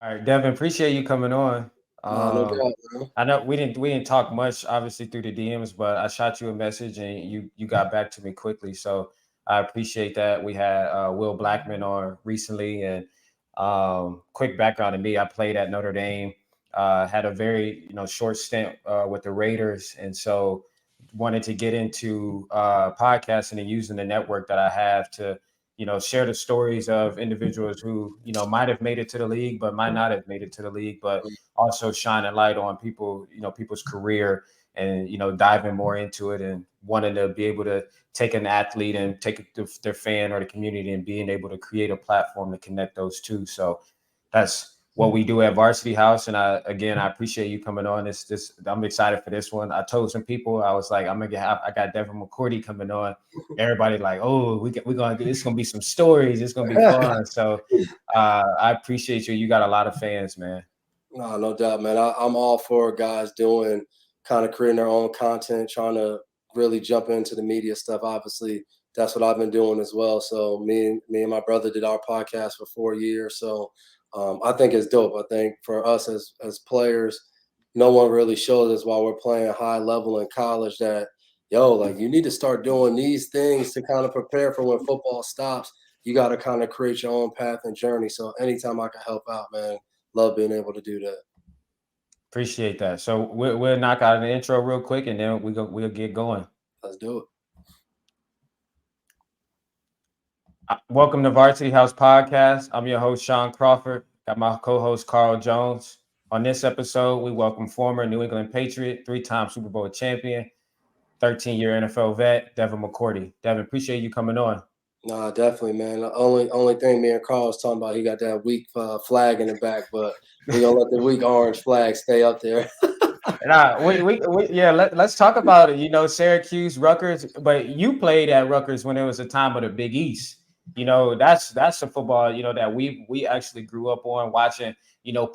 All right, Devin, appreciate you coming on. No Um, doubt, man. I know we didn't talk much, obviously, through the DMs, but I shot you a message and you got back to me quickly. So I appreciate that. We had Will Blackman on recently, and quick background to me: I played at Notre Dame, had a very short stint with the Raiders, and so wanted to get into podcasting and using the network that I have to share the stories of individuals who, might have made it to the league, but might not have made it to the league, but also shine a light on people, people's career and, diving more into it and wanting to be able to take an athlete and take their fan or the community and being able to create a platform to connect those two. So that's what we do at Varsity House. And I appreciate you coming on. I'm excited for this one. I told some people, I was like, I got Devin McCourty coming on. Everybody like, oh, we're gonna do. It's gonna be some stories. It's gonna be fun. So I appreciate you. You got a lot of fans, man. No doubt, man. I'm all for guys doing kind of creating their own content, trying to really jump into the media stuff. Obviously, that's what I've been doing as well. So me and my brother did our podcast for 4 years. So I think it's dope. I think for us as players, no one really shows us while we're playing high level in college that like you need to start doing these things to kind of prepare for when football stops. You got to kind of create your own path and journey. So anytime I can help out, man, love being able to do that. Appreciate that. So we'll knock out an intro real quick, and then we'll get going. Let's do it. Welcome to Varsity House Podcast. I'm your host, Sean Crawford. Got my co-host, Carl Jones. On this episode, we welcome former New England Patriot, three-time Super Bowl champion, 13-year NFL vet, Devin McCourty. Devin, appreciate you coming on. Nah, definitely, man. The only thing me and Carl was talking about, he got that weak flag in the back, but we gonna let the weak orange flag stay up there. Nah, yeah. Let's talk about it. Syracuse, Rutgers, but you played at Rutgers when it was a time of the Big East. That's a football. That we actually grew up on watching.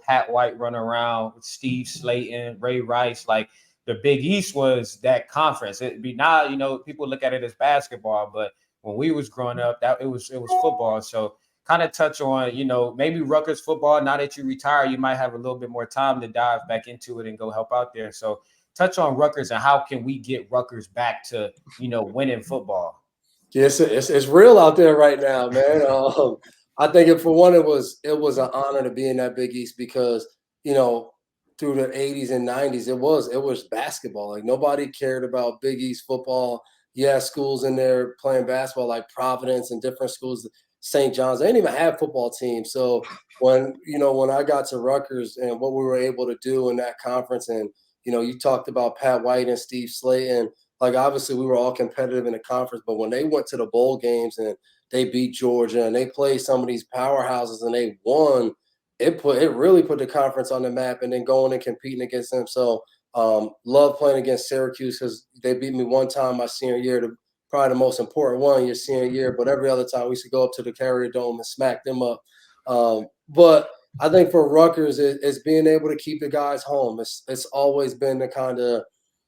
Pat White run around with Steve Slayton, Ray Rice. Like the Big East was that conference. It'd be now. People look at it as basketball, but when we was growing up, that it was football. So kind of touch on, maybe Rutgers football. Now that you retire, you might have a little bit more time to dive back into it and go help out there. So touch on Rutgers and how can we get Rutgers back to, winning football? Yes, it's real out there right now, man. I think for one, it was an honor to be in that Big East because you know through the '80s and '90s, it was basketball. Like nobody cared about Big East football. Yeah, schools in there playing basketball like Providence and different schools, St. John's. They didn't even have football teams. So when I got to Rutgers and what we were able to do in that conference, and you talked about Pat White and Steve Slayton, like obviously we were all competitive in the conference, but when they went to the bowl games and they beat Georgia and they played some of these powerhouses and they won, it really put the conference on the map. And then going and competing against them. So love playing against Syracuse because they beat me one time my senior year, probably the most important one your senior year. But every other time we used to go up to the Carrier Dome and smack them up. But I think for Rutgers, it's being able to keep the guys home. It's always been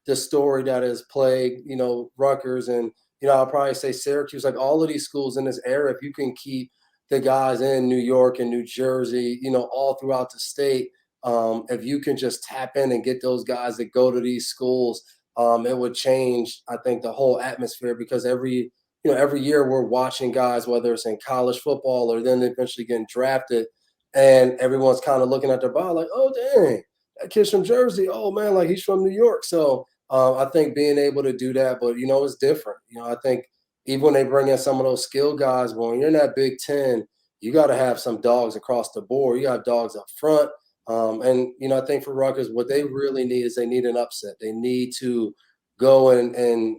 the story that has plagued, Rutgers and, I'll probably say Syracuse, like all of these schools in this era, if you can keep the guys in New York and New Jersey, all throughout the state, if you can just tap in and get those guys that go to these schools, it would change, I think, the whole atmosphere because every year we're watching guys, whether it's in college football or then eventually getting drafted, and everyone's kind of looking at their body like, oh, dang, that kid's from Jersey. Oh, man, like he's from New York. So I think being able to do that, but, it's different. I think even when they bring in some of those skill guys, when you're in that Big Ten, you got to have some dogs across the board. You got dogs up front. And, I think for Rutgers, what they really need is they need an upset. They need to go and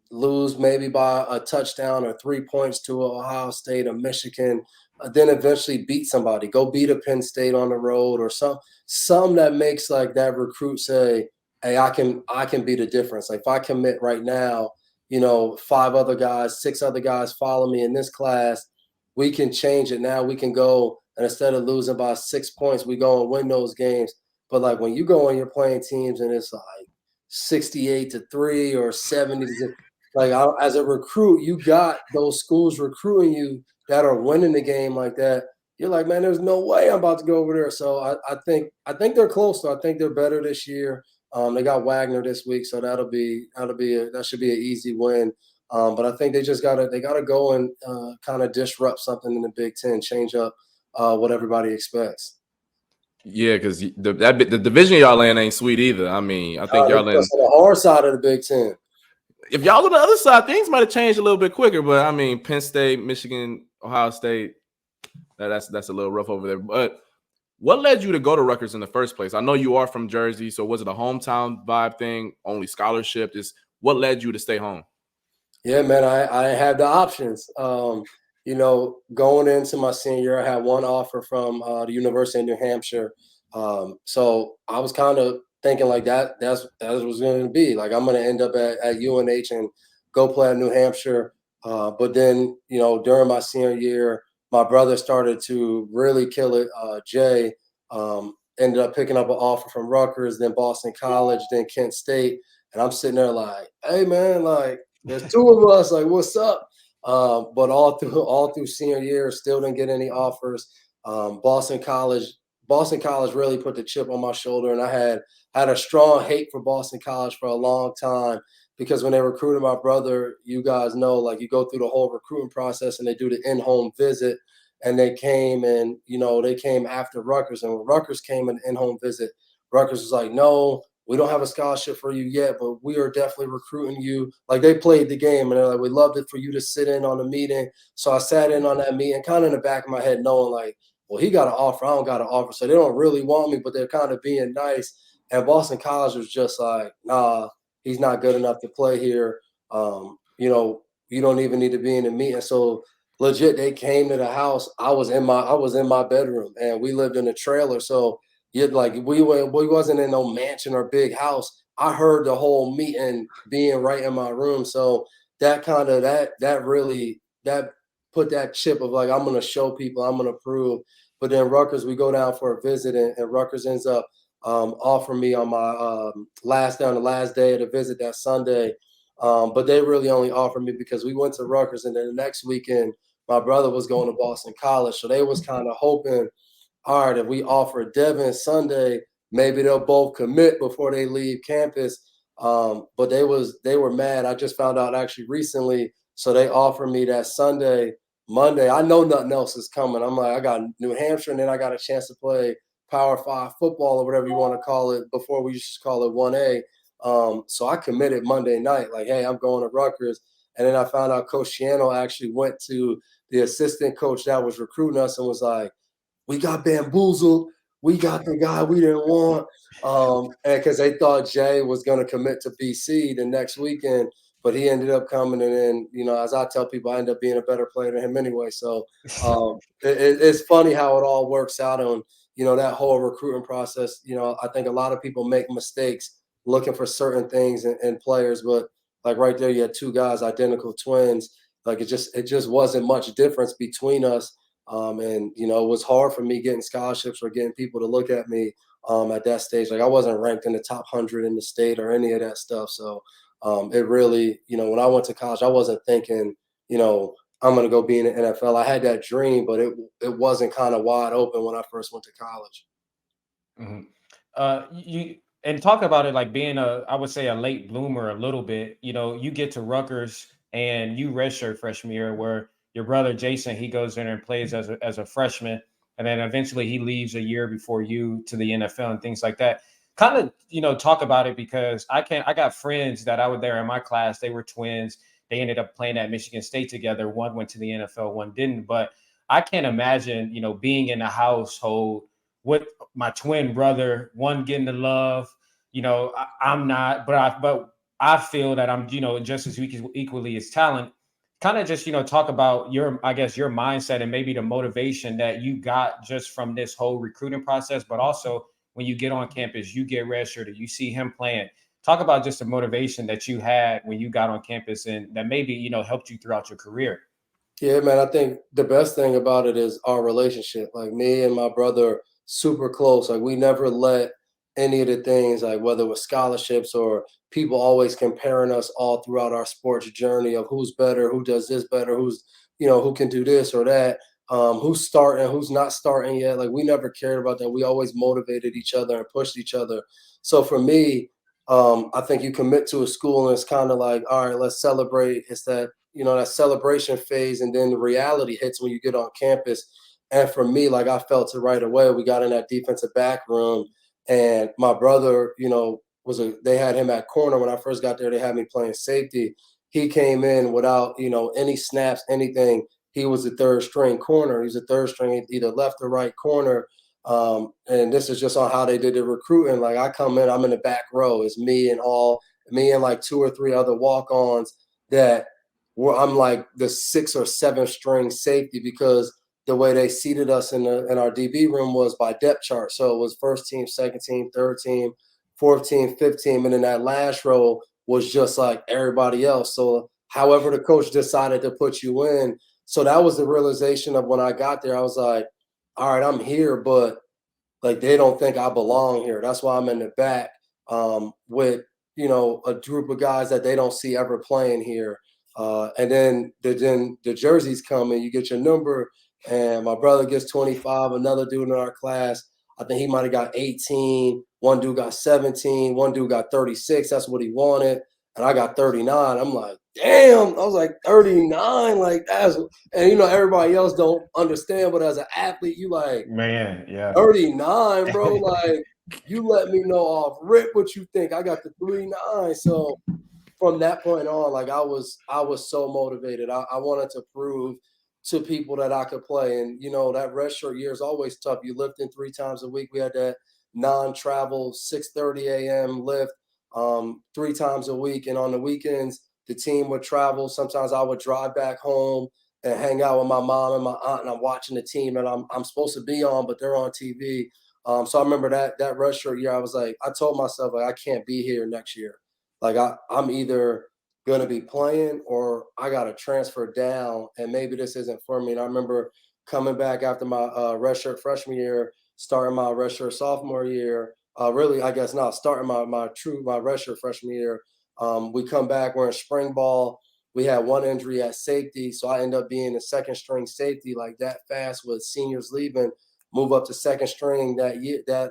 lose maybe by a touchdown or 3 points to Ohio State or Michigan, then eventually beat somebody, go beat a Penn State on the road or some that makes like that recruit say, hey, I can be the difference. Like if I commit right now, five other guys, six other guys follow me in this class, we can change it now. We can go and instead of losing by 6 points, we go and win those games. But like when you go and you're playing teams and it's like 68-3 or 70 to like as a recruit, you got those schools recruiting you that are winning the game like that. you're like, man, there's no way I'm about to go over there. So I think they're close. So I think they're better this year. They got Wagner this week, so that should be an easy win. But I think they gotta go and kind of disrupt something in the Big Ten, change up what everybody expects. Yeah, because the division y'all in ain't sweet either. I mean, I think They y'all put in. us on the hard side of the Big Ten. If y'all on the other side, things might have changed a little bit quicker. But I mean, Penn State, Michigan, Ohio State, that's a little rough over there. But what led you to go to Rutgers in the first place? I know you are from Jersey, so was it a hometown vibe thing? Only scholarship? Just what led you to stay home? Yeah, man, I had the options. Going into my senior year, I had one offer from the University of New Hampshire. So I was kind of thinking like that was going to be like I'm going to end up at UNH and go play at New Hampshire. But then during my senior year, my brother started to really kill it. Jay ended up picking up an offer from Rutgers, then Boston College, then Kent State, and I'm sitting there like, hey man, like there's two of us. Like, what's up? But all through senior year, still didn't get any offers. Boston College, Boston College really put the chip on my shoulder, and I had a strong hate for Boston College for a long time because when they recruited my brother, you guys know, like you go through the whole recruiting process and they do the in-home visit, and they came after Rutgers, and when Rutgers came an in-home visit, Rutgers was like, no, we don't have a scholarship for you yet, but we are definitely recruiting you. Like they played the game and they're like, we loved it for you to sit in on the meeting. So I sat in on that meeting, kind of in the back of my head, knowing like, well, he got an offer, I don't got an offer. So they don't really want me, but they're kind of being nice. And Boston College was just like, nah, he's not good enough to play here. You don't even need to be in the meeting. So legit, they came to the house. I was in my bedroom and we lived in a trailer. So like we wasn't in no mansion or big house. I heard the whole meeting being right in my room. So that kind of that really that put that chip of like I'm gonna show people, I'm gonna prove. But then Rutgers, we go down for a visit, and Rutgers ends up offering me on my the last day of the visit that Sunday. But they really only offered me because we went to Rutgers, and then the next weekend my brother was going to Boston College, so they was kind of hoping, all right, if we offer Devin Sunday, maybe they'll both commit before they leave campus. But they were mad. I just found out actually recently. So they offered me that Sunday, Monday. I know nothing else is coming. I'm like, I got New Hampshire, and then I got a chance to play Power Five football or whatever you want to call it. Before we used to call it 1A. So I committed Monday night, like, hey, I'm going to Rutgers. And then I found out Coach Shiano actually went to the assistant coach that was recruiting us and was like, we got bamboozled. We got the guy we didn't want. And because they thought Jay was going to commit to BC the next weekend, but he ended up coming. And then, as I tell people, I end up being a better player than him anyway. So it's funny how it all works out on, that whole recruiting process. I think a lot of people make mistakes looking for certain things in players, but like right there, you had two guys, identical twins. Like it just wasn't much difference between us. And it was hard for me getting scholarships or getting people to look at me at that stage. Like I wasn't ranked in the top 100 in the state or any of that stuff. So it really, when I went to college, I wasn't thinking, I'm going to go be in the NFL. I had that dream, but it wasn't kind of wide open when I first went to college. Mhm. You and talk about it like being I would say a late bloomer a little bit. You get to Rutgers and you redshirt freshman year, where your brother Jason, he goes in and plays as a freshman, and then eventually he leaves a year before you to the NFL and things like that. Kind of talk about it, because I got friends that I was there in my class. They were twins. They ended up playing at Michigan State together. One went to the NFL, one didn't. But I can't imagine being in a household with my twin brother, one getting the love. I'm not, but I feel that I'm, just as equally as talent. Kind of just, talk about I guess your mindset and maybe the motivation that you got just from this whole recruiting process, but also when you get on campus, you get redshirted, you see him playing. Talk about just the motivation that you had when you got on campus and that maybe, helped you throughout your career. Yeah, man, I think the best thing about it is our relationship. Like me and my brother, super close. Like we never let any of the things, like whether it was scholarships or people always comparing us all throughout our sports journey of who's better, who does this better, who can do this or that. who's starting, who's not starting yet. Like, we never cared about that. We always motivated each other and pushed each other. So for me, I think you commit to a school and it's kind of like, all right, let's celebrate. It's that, that celebration phase. And then the reality hits when you get on campus. And for me, like, I felt it right away. We got in that defensive back room and my brother, they had him at corner. When I first got there, they had me playing safety. He came in without, any snaps, anything. He was the third string corner. He was the third string, either left or right corner. And this is just on how they did the recruiting. Like, I come in, I'm in the back row. It's me and like 2 or 3 other walk-ons that I'm like the 6th or 7th string safety, because the way they seated us in our DB room was by depth chart. So it was first team, second team, third team, fourth team, fifth team, and then that last row was just like everybody else. So however the coach decided to put you in. So that was the realization of when I got there. I was like, all right, I'm here, but like, they don't think I belong here. That's why I'm in the back with, a group of guys that they don't see ever playing here. And then the jerseys come and you get your number, and my brother gets 25, another dude in our class, I think he might have got 18. One dude got 17. One dude got 36. That's what he wanted. And I got 39. I'm like, damn. I was like, 39. Like, and everybody else don't understand, but as an athlete, you like, Man, yeah. 39, bro. Like, you let me know off rip what you think. I got the 39. So from that point on, like, I was so motivated. I wanted to prove to people that I could play. And, that redshirt year is always tough. You lifting 3 times a week. We had that non-travel 6:30 a.m. lift 3 times a week. And on the weekends, the team would travel. Sometimes I would drive back home and hang out with my mom and my aunt, and I'm watching the team and I'm supposed to be on, but they're on TV. So I remember that redshirt year, I was like, I told myself, like, I can't be here next year. Like, I'm either going to be playing or I got to transfer down, and maybe this isn't for me. And I remember coming back after my redshirt freshman year, starting my redshirt sophomore year. Really, I guess not starting my redshirt freshman year. We come back, we're in spring ball. We had one injury at safety, so I end up being the second string safety like that fast with seniors leaving. Move up to second string that year, that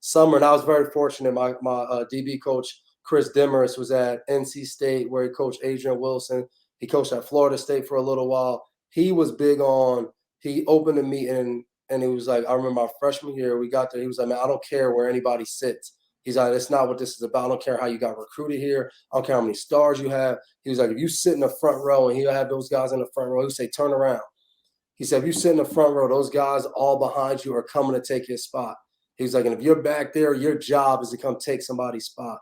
summer, and I was very fortunate. My DB coach Chris Demarest was at NC State, where he coached Adrian Wilson. He coached at Florida State for a little while. He was big on. He opened the meeting and he was like, I remember my freshman year, we got there. He was like, man, I don't care where anybody sits. He's like, that's not what this is about. I don't care how you got recruited here. I don't care how many stars you have. He was like, if you sit in the front row, and he'll have those guys in the front row, he'll say, turn around. He said, if you sit in the front row, those guys all behind you are coming to take your spot. He was like, and if you're back there, your job is to come take somebody's spot.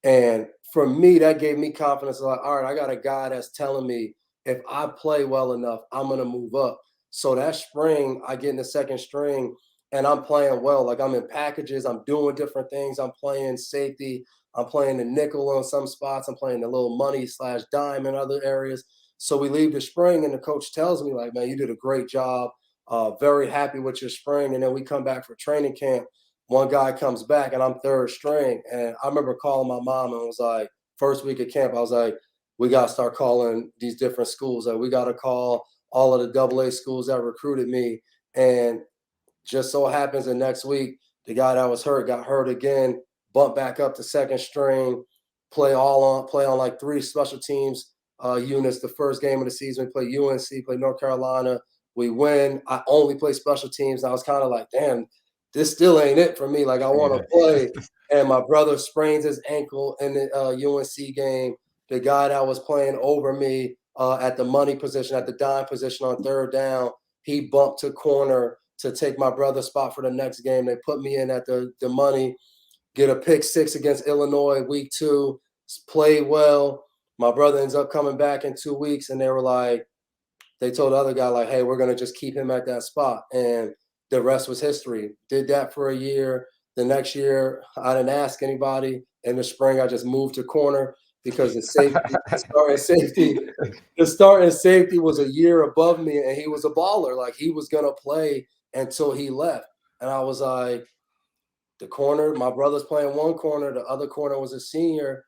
And for me, that gave me confidence. Like, all right, I got a guy that's telling me if I play well enough, I'm going to move up. So that spring, I get in the second string and I'm playing well. Like, I'm in packages. I'm doing different things. I'm playing safety. I'm playing the nickel on some spots. I'm playing the little money / dime in other areas. So we leave the spring and the coach tells me, like, man, you did a great job. Very happy with your spring. And then we come back for training camp. One guy comes back and I'm third string. And I remember calling my mom and was like, first week of camp, I was like, we got to start calling these different schools. Like, we got to call all of the AA schools that recruited me. And just so happens the next week, the guy that was hurt got hurt again, bumped back up to second string, play on like 3 special teams units. The first game of the season, we play UNC, play North Carolina. We win. I only play special teams. And I was kind of like, damn, this still ain't it for me. Like, I want to play. And my brother sprains his ankle in the UNC game. The guy that was playing over me at the money position, at the dime position on third down, he bumped to corner to take my brother's spot for the next game. They put me in at the money, get a pick 6 against Illinois week 2, played well. My brother ends up coming back in 2 weeks, and they told the other guy, like, hey, we're going to just keep him at that spot. And the rest was history. Did that for a year. The next year, I didn't ask anybody. In the spring, I just moved to corner because the starting safety was a year above me, and he was a baller. Like, he was going to play until he left. And I was like, the corner, my brother's playing one corner, the other corner was a senior.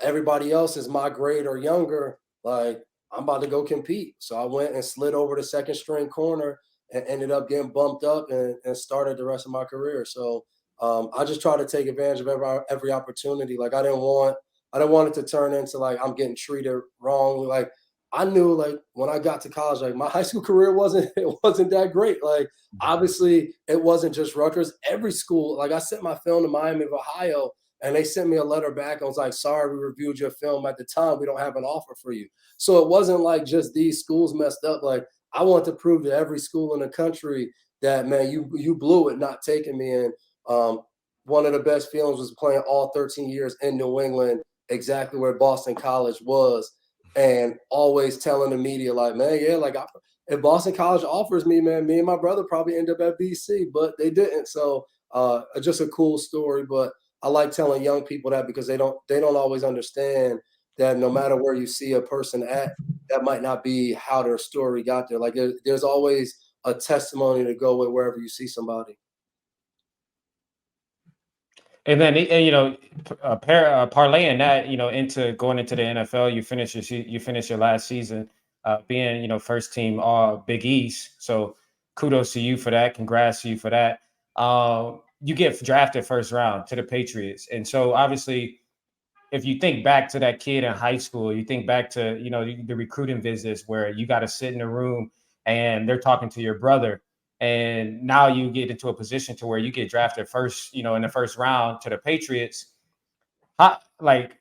Everybody else is my grade or younger. Like, I'm about to go compete. So I went and slid over the second string corner and ended up getting bumped up and started the rest of my career. So I just try to take advantage of every opportunity. Like I didn't want it to turn into like I'm getting treated wrong. Like I knew like when I got to college, like my high school career wasn't that great. Like obviously it wasn't just Rutgers. Every school, like I sent my film to Miami of Ohio, and they sent me a letter back. I was like, sorry, we reviewed your film at the time. We don't have an offer for you. So it wasn't like just these schools messed up. Like I want to prove to every school in the country that, man, you blew it not taking me in. One of the best feelings was playing all 13 years in New England, exactly where Boston College was, and always telling the media like, man, yeah, like if Boston College offers me, man, me and my brother probably end up at BC, but they didn't. So just a cool story. But I like telling young people that because they don't always understand that no matter where you see a person at, that might not be how their story got there. Like there's always a testimony to go with wherever you see somebody. And then, parlaying that, into going into the NFL, you finish your last season, being, first team All Big East. So kudos to you for that. Congrats to you for that. You get drafted first round to the Patriots, and so obviously, if you think back to that kid in high school, you think back to, the recruiting visits where you got to sit in a room and they're talking to your brother. And now you get into a position to where you get drafted first, in the first round to the Patriots. Like,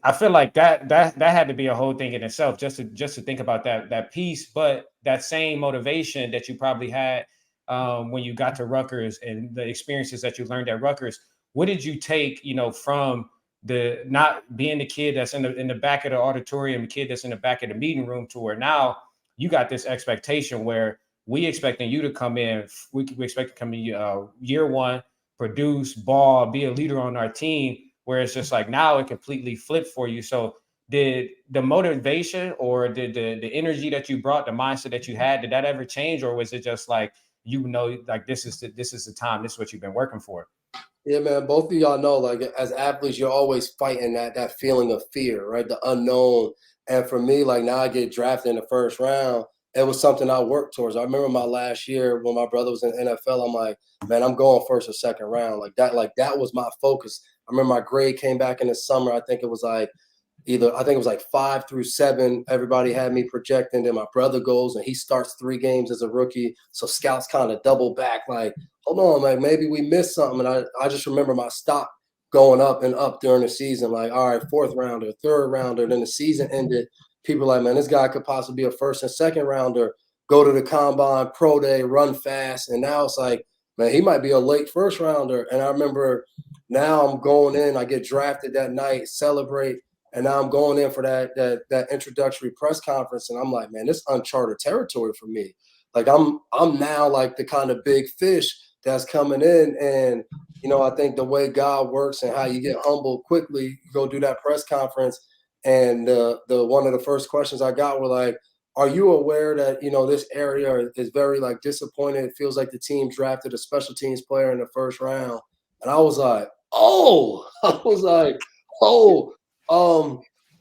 I feel like that had to be a whole thing in itself, just to think about that piece. But that same motivation that you probably had when you got to Rutgers and the experiences that you learned at Rutgers, what did you take, from the not being the kid that's in the back of the auditorium, the kid that's in the back of the meeting room, to where now you got this expectation where we expecting you to come in, we expect to come in year one, produce, ball, be a leader on our team, where it's just like now it completely flipped for you. So did the motivation or did the energy that you brought, the mindset that you had, did that ever change, or was it just like, like this is the time, this is what you've been working for? Yeah, man. Both of y'all know, like as athletes, you're always fighting that feeling of fear, right? The unknown. And for me, like now I get drafted in the first round. It was something I worked towards. I remember my last year when my brother was in the NFL. I'm like, man, I'm going first or second round. Like that was my focus. I remember my grade came back in the summer. I think it was like I think it was like 5 through 7. Everybody had me projecting. Then my brother goes and he starts 3 games as a rookie. So scouts kind of double back, like, hold on, like maybe we missed something. And I just remember my stock going up and up during the season. Like, all right, 4th rounder, 3rd rounder. Then the season ended. People like, man, this guy could possibly be a 1st and 2nd rounder, go to the combine, pro day, run fast. And now it's like, man, he might be a late 1st rounder. And I remember now I'm going in, I get drafted that night, celebrate. And now I'm going in for that introductory press conference, and I'm like, man, this is uncharted territory for me. Like I'm now like the kind of big fish that's coming in, and I think the way God works and how you get humbled quickly, you go do that press conference, and the one of the first questions I got were like, are you aware that this area is very like disappointed? It feels like the team drafted a special teams player in the first round, and I was like, oh, I was like, oh.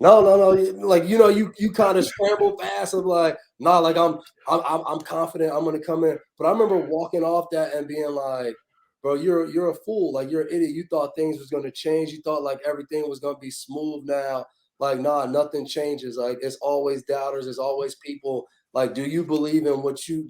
No. Like you kind of scramble fast of like, nah, like I'm confident I'm gonna come in. But I remember walking off that and being like, bro, you're a fool. Like you're an idiot. You thought things was gonna change. You thought like everything was gonna be smooth now. Like, nah, nothing changes. Like it's always doubters. There's always people. Like, do you believe in what you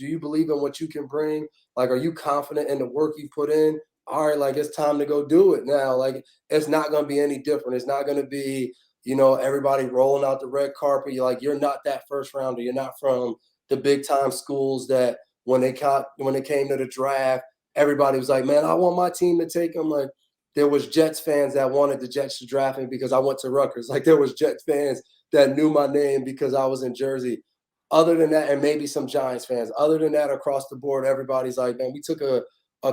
can bring? Like, are you confident in the work you put in? All right, like it's time to go do it now. Like it's not going to be any different. It's not going to be, everybody rolling out the red carpet. You're not that first rounder. You're not from the big time schools that when they came to the draft, everybody was like, man, I want my team to take them. Like there was Jets fans that wanted the Jets to draft me because I went to Rutgers. Like there was Jets fans that knew my name because I was in Jersey. Other than that, and maybe some Giants fans. Other than that, across the board, everybody's like, man, we took a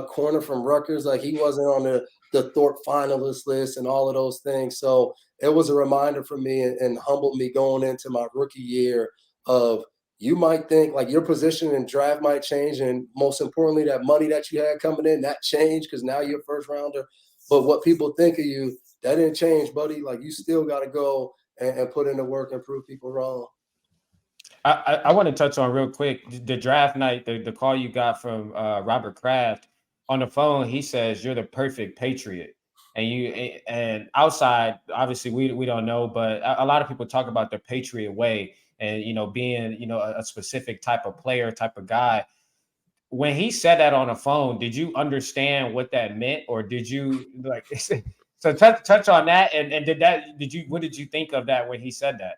corner from Rutgers. Like he wasn't on the Thorpe finalist list and all of those things. So it was a reminder for me and humbled me going into my rookie year of you might think like your position in draft might change. And most importantly, that money that you had coming in, that changed because now you're a first rounder. But what people think of you, that didn't change, buddy. Like you still got to go and put in the work and prove people wrong. I want to touch on real quick the draft night, the call you got from Robert Kraft on the phone. He says you're the perfect Patriot, and outside, obviously we don't know, but a lot of people talk about the Patriot way, and being a specific type of player, type of guy. When he said that on the phone, did you understand what that meant, or did you like? So touch on that, and what did you think of that when he said that?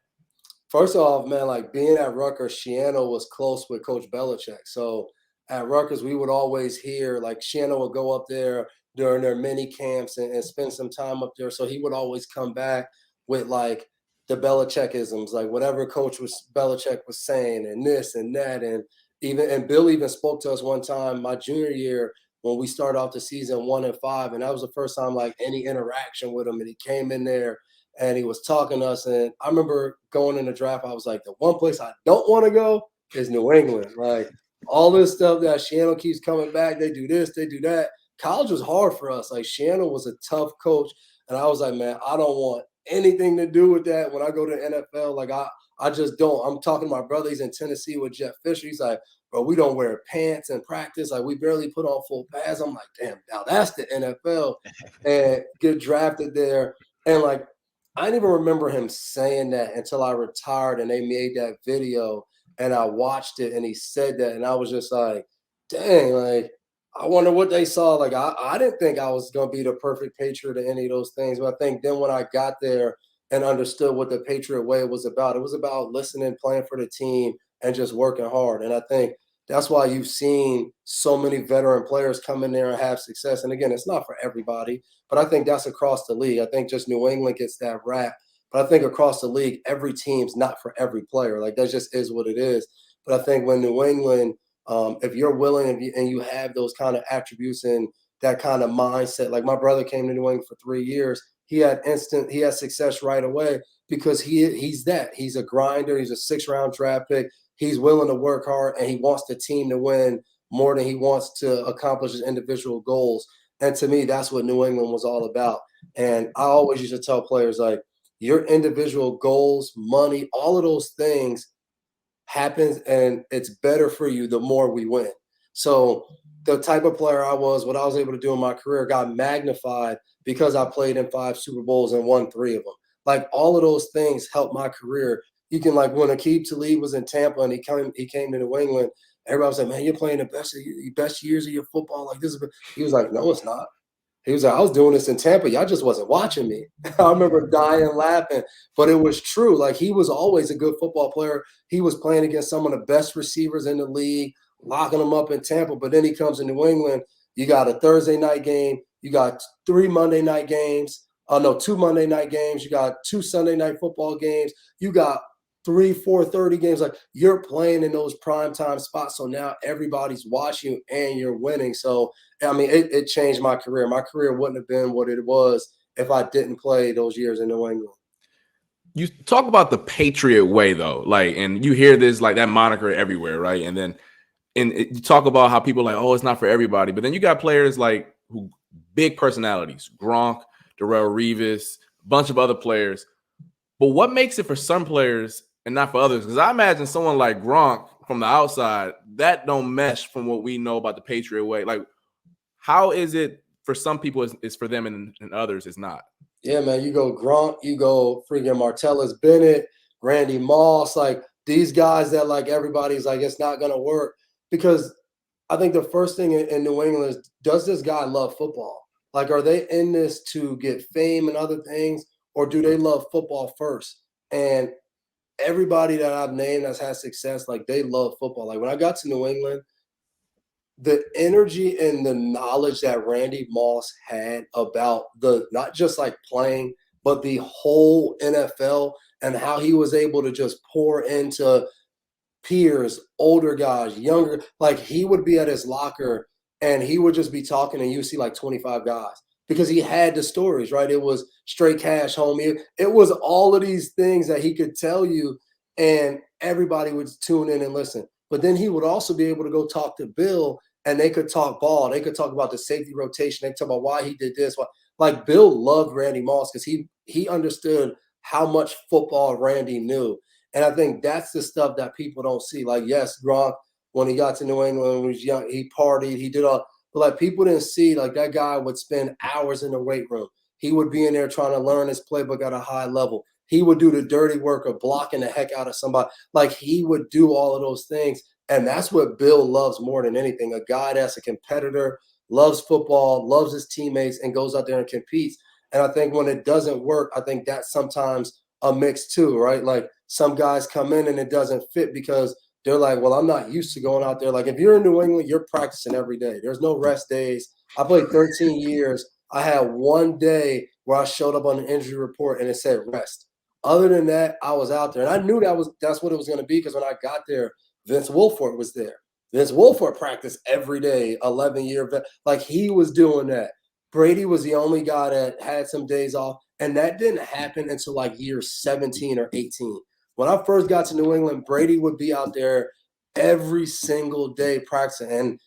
First off, man, like being at Rutgers, Shiano was close with Coach Belichick. So at Rutgers, we would always hear like Shiano would go up there during their mini camps and spend some time up there. So he would always come back with like the Belichickisms, like whatever Belichick was saying, and this and that, and Bill even spoke to us one time my junior year when we started off the season 1-5, and that was the first time like any interaction with him, and he came in there and he was talking to us. And I remember going in the draft, I was like, the one place I don't want to go is New England. Like all this stuff that Shannon keeps coming back, they do this, they do that. College was hard for us. Like Shannon was a tough coach. And I was like, man, I don't want anything to do with that when I go to the NFL. Like I just don't. I'm talking to my brother, he's in Tennessee with Jeff Fisher. He's like, bro, we don't wear pants in practice. Like we barely put on full pads. I'm like, damn, now that's the NFL. And get drafted there. And like, I didn't even remember him saying that until I retired and they made that video and I watched it and he said that. And I was just like, dang, like, I wonder what they saw. Like, I didn't think I was going to be the perfect Patriot or any of those things. But I think then when I got there and understood what the Patriot way was about, it was about listening, playing for the team, and just working hard. And I think that's why you've seen so many veteran players come in there and have success. And again, it's not for everybody, but I think that's across the league. I think just New England gets that rap. But I think across the league, every team's not for every player. Like that just is what it is. But I think when New England, if you're willing and you have those kind of attributes and that kind of mindset, like my brother came to New England for 3 years, he had success right away because he's a grinder. He's a 6th-round draft pick. He's willing to work hard and he wants the team to win more than he wants to accomplish his individual goals. And to me, that's what New England was all about. And I always used to tell players, like, your individual goals, money, all of those things happens, and it's better for you the more we win. So the type of player I was, what I was able to do in my career got magnified because I played in 5 Super Bowls and won 3 of them. Like all of those things helped my career. You can, like, when Aqib Talib was in Tampa and he came to New England, everybody was like, man, you're playing the best years of your football. Like this is. He was like, no, it's not. He was like, I was doing this in Tampa. Y'all just wasn't watching me. I remember dying laughing, but it was true. Like he was always a good football player. He was playing against some of the best receivers in the league, locking them up in Tampa. But then he comes to New England. You got a Thursday night game. You got 3 Monday night games. 2 Monday night games. You got 2 Sunday night football games. You got 3, 4:30 games. Like you're playing in those primetime spots. So now everybody's watching you and you're winning. So, I mean, it changed my career. My career wouldn't have been what it was if I didn't play those years in New England. You talk about the Patriot way, though, like, and you hear this, like, that moniker everywhere, right? And then you talk about how people are like, oh, it's not for everybody. But then you got players like who big personalities, Gronk, Darrelle Revis, a bunch of other players. But what makes it for some players and not for others? Because I imagine someone like Gronk from the outside, that don't mesh from what we know about the Patriot way. Like, how is it for some people it's for them and others it's not? Yeah, man, you go Gronk, you go freaking Martellus Bennett, Randy Moss, like these guys that like everybody's like, it's not going to work. Because I think the first thing in New England is, does this guy love football? Like, are they in this to get fame and other things, or do they love football first? And everybody that I've named that's had success, like they love football. Like when I got to New England, the energy and the knowledge that Randy Moss had about the not just like playing, but the whole NFL and how he was able to just pour into peers, older guys, younger, like he would be at his locker and he would just be talking and you see like 25 guys because he had the stories, right? It was straight cash, homie. It was all of these things that he could tell you and everybody would tune in and listen. But then he would also be able to go talk to Bill and they could talk ball. They could talk about the safety rotation. They could talk about why he did this. Like Bill loved Randy Moss because he understood how much football Randy knew. And I think that's the stuff that people don't see. Like, yes, Gronk, when he got to New England when he was young, he partied, he did all, but like people didn't see like that guy would spend hours in the weight room. He would be in there trying to learn his playbook at a high level. He would do the dirty work of blocking the heck out of somebody. Like he would do all of those things. And that's what Bill loves more than anything. A guy that's a competitor, loves football, loves his teammates, and goes out there and competes. And I think when it doesn't work, I think that's sometimes a mix too, right? Like some guys come in and it doesn't fit because they're like, well, I'm not used to going out there. Like if you're in New England, you're practicing every day. There's no rest days. I played 13 years. I had one day where I showed up on an injury report and it said rest. Other than that, I was out there. And I knew that's what it was going to be because when I got there, Vince Wilfork was there. Vince Wilfork practiced every day, 11-year vet. Like he was doing that. Brady was the only guy that had some days off. And that didn't happen until like year 17 or 18. When I first got to New England, Brady would be out there every single day practicing. And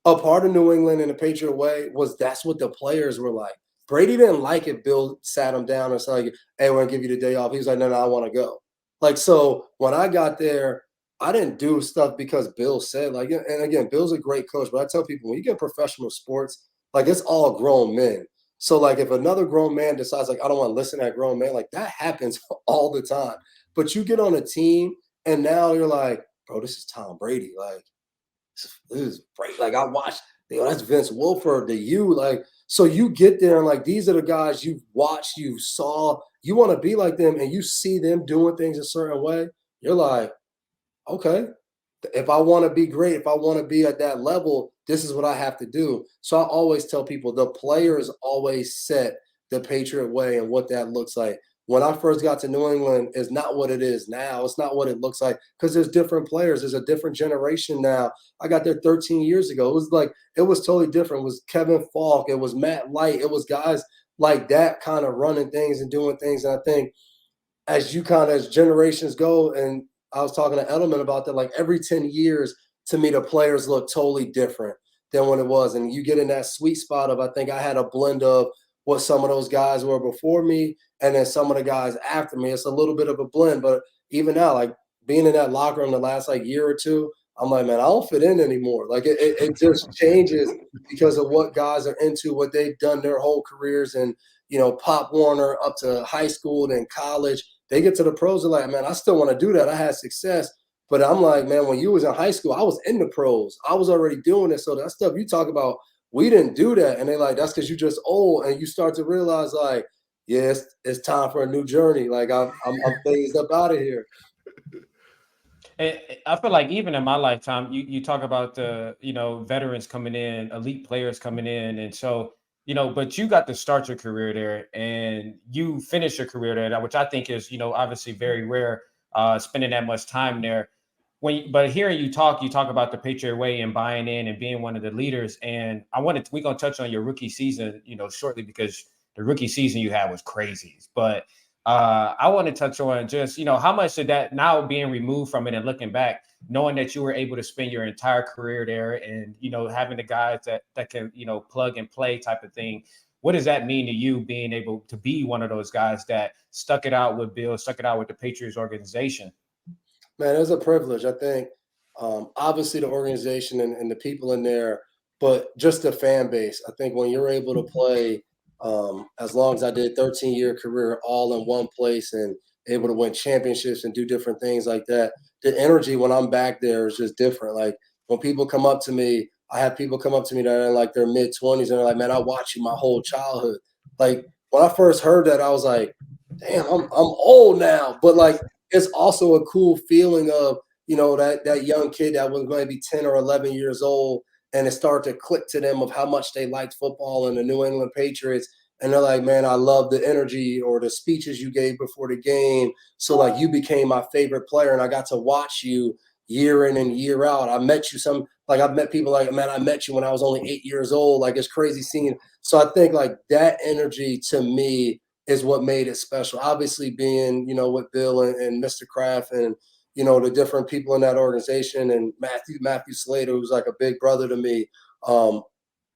a part of New England in the Patriot way was that's what the players were like. Brady didn't like it. Bill sat him down and said, like, hey, we're going to give you the day off. He was like, no, I want to go. Like, so when I got there, I didn't do stuff because Bill said, like, and again, Bill's a great coach, but I tell people when you get professional sports, like it's all grown men. So like if another grown man decides like I don't want to listen to that grown man, like that happens all the time. But you get on a team and now you're like, bro, this is Tom Brady. Like this is great. Like I watched, that's Vince Wilfork, like so you get there and like these are the guys you've watched, you saw, you want to be like them and you see them doing things a certain way. You're like, okay, if I want to be great, if I want to be at that level, this is what I have to do. So I always tell people the players always set the Patriot way and what that looks like. When I first got to New England, is not what it is now. It's not what it looks like because there's different players. There's a different generation now. I got there 13 years ago. It was totally different. It was Kevin Falk. It was Matt Light. It was guys like that kind of running things and doing things. And I think as generations go, and I was talking to Edelman about that, like every 10 years, to me, the players look totally different than when it was. And you get in that sweet spot of, I think I had a blend of what some of those guys were before me and then some of the guys after me. It's a little bit of a blend, but even now, like being in that locker room the last like year or two, I'm like, man, I don't fit in anymore. Like it just changes because of what guys are into, what they've done their whole careers. And, Pop Warner up to high school, then college, they get to the pros, they're like, man, I still want to do that. I had success. But I'm like, man, when you was in high school, I was in the pros. I was already doing it. So that stuff you talk about, we didn't do that. And they're like, that's because you're just old. And you start to realize, like, yes, it's time for a new journey. Like I'm phased up out of here. I feel like even in my lifetime, you talk about the veterans coming in, elite players coming in, and so but you got to start your career there, and you finish your career there, which I think is obviously very rare, spending that much time there. But hearing you talk about the Patriot way and buying in and being one of the leaders, and we're gonna touch on your rookie season, shortly because the rookie season you had was crazy, but. I want to touch on just, how much of that now being removed from it and looking back, knowing that you were able to spend your entire career there and, having the guys that can, plug and play type of thing. What does that mean to you being able to be one of those guys that stuck it out with Bill, stuck it out with the Patriots organization? Man, it was a privilege. I think obviously the organization and the people in there, but just the fan base. I think when you're able to play as long as I did, 13-year career all in one place and able to win championships and do different things like that, the energy when I'm back there is just different. Like when people come up to me, I have people come up to me that are in like their mid-20s and they're like, man, I watched you my whole childhood. Like when I first heard that, I was like, damn, I'm old now. But like it's also a cool feeling of, that young kid that was maybe 10 or 11 years old and it started to click to them of how much they liked football and the New England Patriots. And they're like, man, I love the energy or the speeches you gave before the game. So like you became my favorite player and I got to watch you year in and year out. I met you I've met people like, man, I met you when I was only 8 years old. Like it's crazy seeing. So I think like that energy to me is what made it special. Obviously being, with Bill and Mr. Kraft and, the different people in that organization and Matthew Slater, who's like a big brother to me.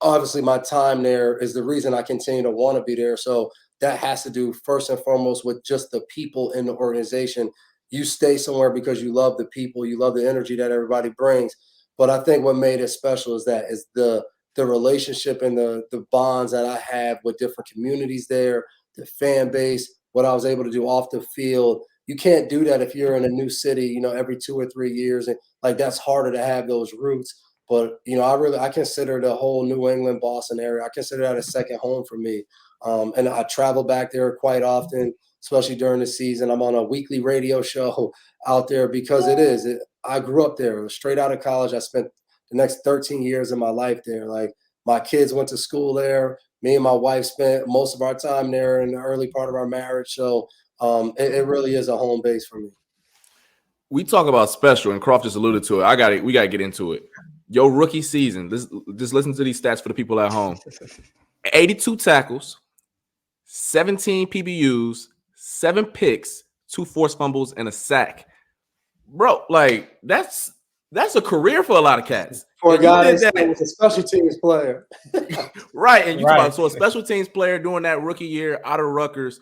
Obviously my time there is the reason I continue to want to be there. So that has to do first and foremost with just the people in the organization. you stay somewhere because you love the people, you love the energy that everybody brings. But I think what made it special is the relationship and the bonds that I have with different communities there, the fan base, what I was able to do off the field. You can't do that if you're in a new city, every 2 or 3 years. And like that's harder to have those roots. But I consider the whole New England, Boston area, I consider that a second home for me. And I travel back there quite often, especially during the season. I'm on a weekly radio show out there because I grew up there. Straight out of college, I spent the next 13 years of my life there. Like my kids went to school there. Me and my wife spent most of our time there in the early part of our marriage. So it really is a home base for me. We talk about special, and Croft just alluded to it. We got to get into it. Your rookie season, just listen to these stats for the people at home. 82 tackles, 17 PBUs, 7 picks, 2 forced fumbles, and a sack. Bro, like that's a career for a lot of cats. For a guy that was a special teams player. Right. And you talk about, so a special teams player doing that rookie year out of Rutgers.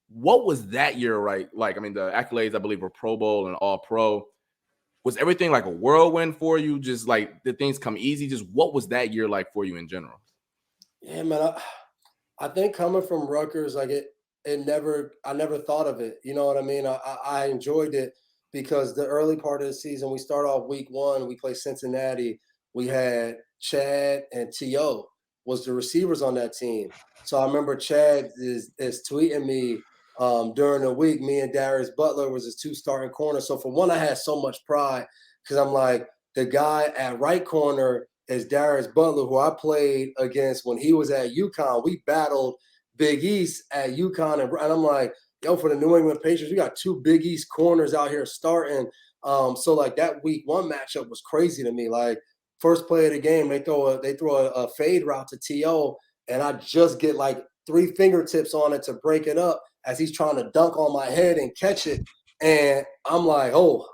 What was that year like? I mean, the accolades, I believe, were Pro Bowl and All Pro. Was everything like a whirlwind for you? Just like did things come easy? Just what was that year like for you in general? Yeah, man. I think coming from Rutgers, like I never thought of it. You know what I mean? I enjoyed it because the early part of the season, we start off week 1, we play Cincinnati. We had Chad and T.O. was the receivers on that team. So I remember Chad is tweeting me during the week. Me and Darius Butler was his 2 starting corners. So for one, I had so much pride because I'm like, the guy at right corner is Darius Butler, who I played against when he was at UConn. We battled Big East at UConn, and I'm like, yo, for the New England Patriots, we got 2 Big East corners out here starting. So like that week 1 matchup was crazy to me. Like first play of the game, they throw a fade route to T.O., and I just get like 3 fingertips on it to break it up as he's trying to dunk on my head and catch it. And I'm like, oh,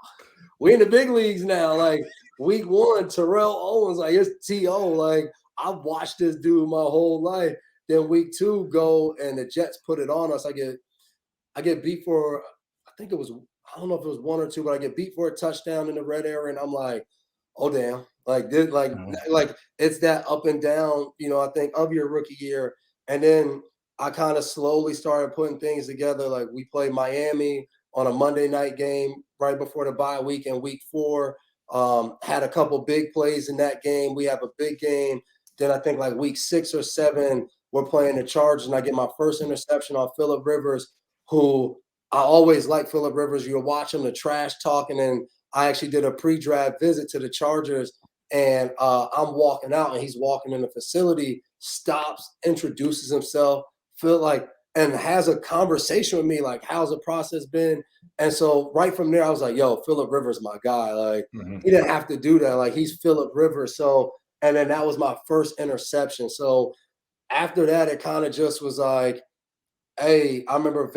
we in the big leagues now. Like week 1, Terrell Owens, like it's T.O. Like I've watched this dude my whole life. Then week 2 go and the Jets put it on us. I get beat for, I think it was, I don't know if it was 1 or 2, but I get beat for a touchdown in the red area, and I'm like, oh damn, like this, like it's that up and down, I think of your rookie year, and then I kind of slowly started putting things together. Like we played Miami on a Monday night game right before the bye week in week 4. Had a couple big plays in that game. We have a big game. Then I think like week 6 or 7, we're playing the Chargers, and I get my first interception on Phillip Rivers, who I always like Phillip Rivers. You'll watch him, the trash talking, and I actually did a pre-draft visit to the Chargers, and I'm walking out, and he's walking in the facility, stops, introduces himself, and has a conversation with me, like, how's the process been? And so right from there, I was like, yo, Phillip Rivers, my guy. Like, he didn't have to do that. Like, he's Phillip Rivers. So, and then that was my first interception. So after that, it kind of just was like, hey, I remember